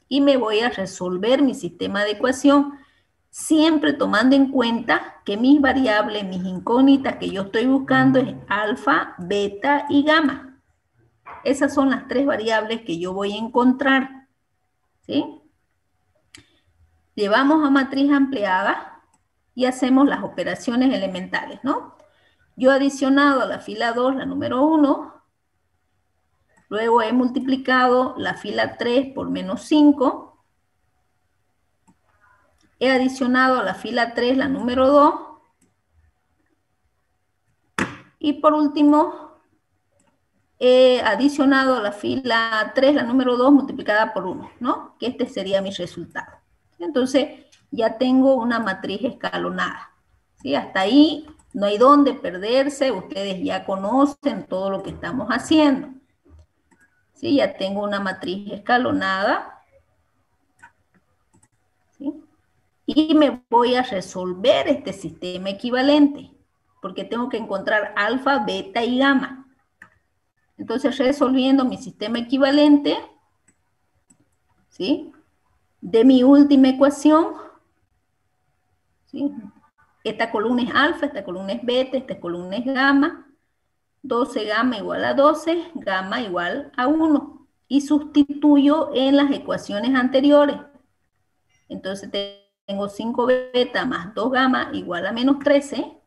Y me voy a resolver mi sistema de ecuación siempre tomando en cuenta que mis variables, mis incógnitas que yo estoy buscando es alfa, beta y gamma. Esas son las 3 variables que yo voy a encontrar. ¿Sí? Llevamos a matriz ampliada y hacemos las operaciones elementales, ¿no? Yo he adicionado a la fila 2 la número 1, luego he multiplicado la fila 3 por menos 5, he adicionado a la fila 3 la número 2, Y por último, he adicionado a la fila 3, la número 2 multiplicada por 1, ¿no? Que este sería mi resultado. Entonces, ya tengo una matriz escalonada. ¿Sí? Hasta ahí no hay dónde perderse, ustedes ya conocen todo lo que estamos haciendo. ¿Sí? Ya tengo una matriz escalonada. ¿Sí? Y me voy a resolver este sistema equivalente, porque tengo que encontrar alfa, beta y gamma. Entonces, resolviendo mi sistema equivalente, ¿sí? De mi última ecuación, ¿sí? Esta columna es alfa, esta columna es beta, esta columna es gamma. 12 gamma igual a 12, gamma igual a 1. Y sustituyo en las ecuaciones anteriores. Entonces tengo 5 beta más 2 gamma igual a menos 13.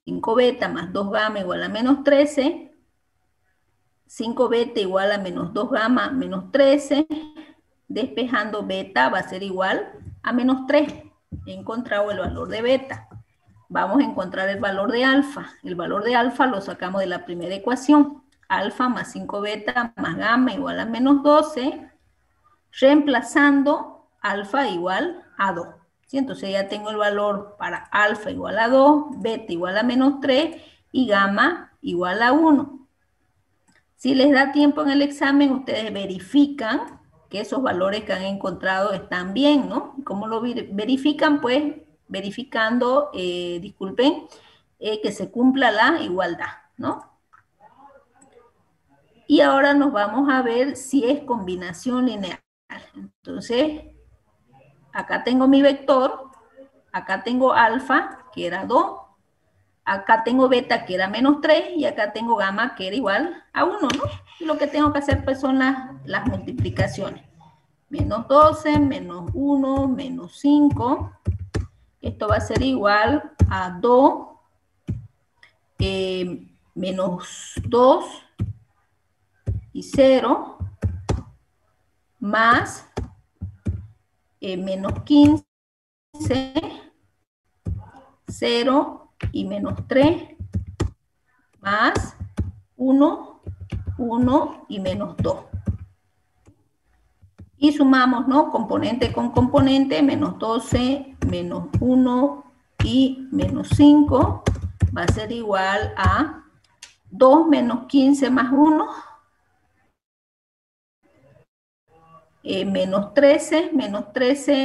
5 beta más 2 gamma igual a menos 13. 5 beta igual a menos 2 gamma menos 13. Despejando beta va a ser igual a menos 3. He encontrado el valor de beta. Vamos a encontrar el valor de alfa. El valor de alfa lo sacamos de la primera ecuación. Alfa más 5 beta más gamma igual a menos 12. Reemplazando alfa igual a 2. ¿Sí? Entonces ya tengo el valor para alfa igual a 2, beta igual a menos 3 y gamma igual a 1. Si les da tiempo en el examen, ustedes verifican que esos valores que han encontrado están bien, ¿no? ¿Cómo lo verifican? Pues verificando, disculpen, que se cumpla la igualdad, ¿no? Y ahora nos vamos a ver si es combinación lineal. Entonces, acá tengo mi vector, acá tengo alfa, que era 2, acá tengo beta, que era menos 3, y acá tengo gamma, que era igual a 1, ¿no? Y lo que tengo que hacer pues son las multiplicaciones. Menos 12, menos 1, menos 5. Esto va a ser igual a 2, menos 2 y 0, más menos 15, 0 y menos 3, más 1, 1 y menos 2. Y sumamos, ¿no? Componente con componente, menos 12, menos 1 y menos 5, va a ser igual a 2 menos 15 más 1, menos 13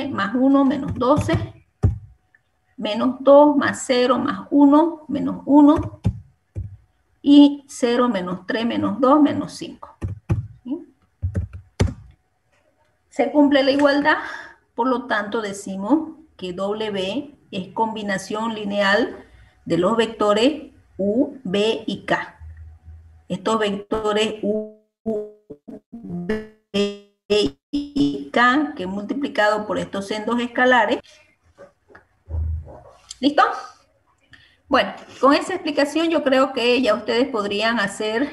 más 1, menos 12, menos 2 más 0 más 1, menos 1, y 0 menos 3 menos 2, menos 5. ¿Sí? Se cumple la igualdad, por lo tanto decimos que W es combinación lineal de los vectores U, B y K. Estos vectores U, B y K, que multiplicado por estos sendos escalares. ¿Listo? Bueno, con esa explicación yo creo que ya ustedes podrían hacer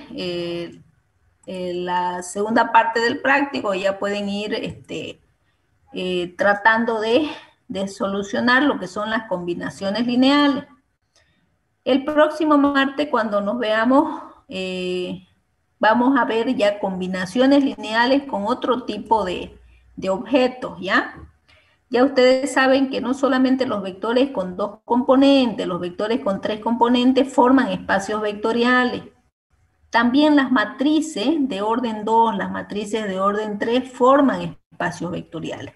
la segunda parte del práctico, ya pueden ir tratando de solucionar lo que son las combinaciones lineales. El próximo martes, cuando nos veamos, vamos a ver ya combinaciones lineales con otro tipo de objetos, ¿ya? Ya ustedes saben que no solamente los vectores con 2 componentes, los vectores con 3 componentes forman espacios vectoriales. También las matrices de orden 2, las matrices de orden 3 forman espacios vectoriales.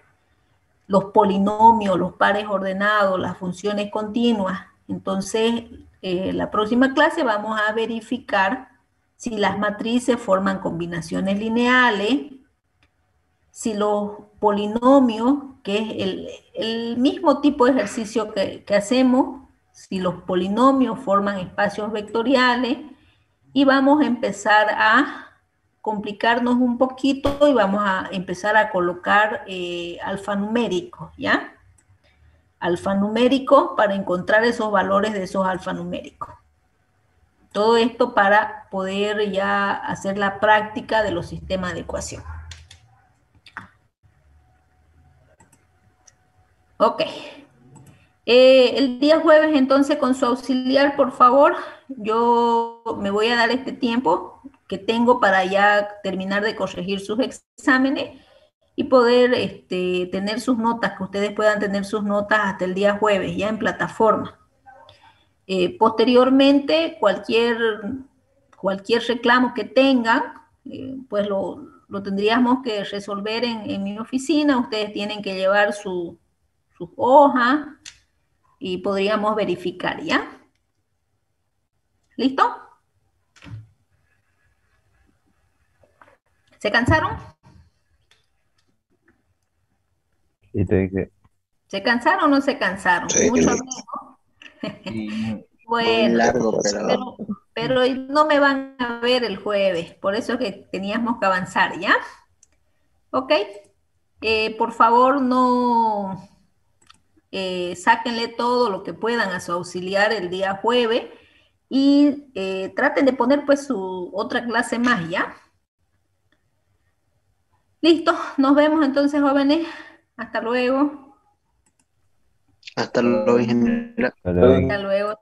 Los polinomios, los pares ordenados, las funciones continuas. Entonces, la próxima clase vamos a verificar si las matrices forman combinaciones lineales, si los polinomios, que es el mismo tipo de ejercicio que hacemos, si los polinomios forman espacios vectoriales, y vamos a empezar a complicarnos un poquito y vamos a empezar a colocar alfanuméricos, ¿ya? Alfanuméricos para encontrar esos valores de esos alfanuméricos. Todo esto para poder ya hacer la práctica de los sistemas de ecuación. Ok. El día jueves, entonces, con su auxiliar, por favor, yo me voy a dar este tiempo que tengo para ya terminar de corregir sus exámenes y poder tener sus notas, que ustedes puedan tener sus notas hasta el día jueves, ya en plataforma. Posteriormente, cualquier reclamo que tengan, pues lo tendríamos que resolver en mi oficina. Ustedes tienen que llevar su hoja y podríamos verificar, ¿ya? ¿Listo? ¿Se cansaron? Y te dije, ¿Se cansaron o no se cansaron? Sí, Mucho listo. y Muy bueno, largo, pero no me van a ver el jueves, por eso es que teníamos que avanzar, ¿ya? ¿Ok? Por favor, no sáquenle todo lo que puedan a su auxiliar el día jueves y traten de poner pues su otra clase más, ¿ya? Listo, nos vemos entonces, jóvenes. Hasta luego. hasta luego, ingeniera. hasta luego. Hasta luego.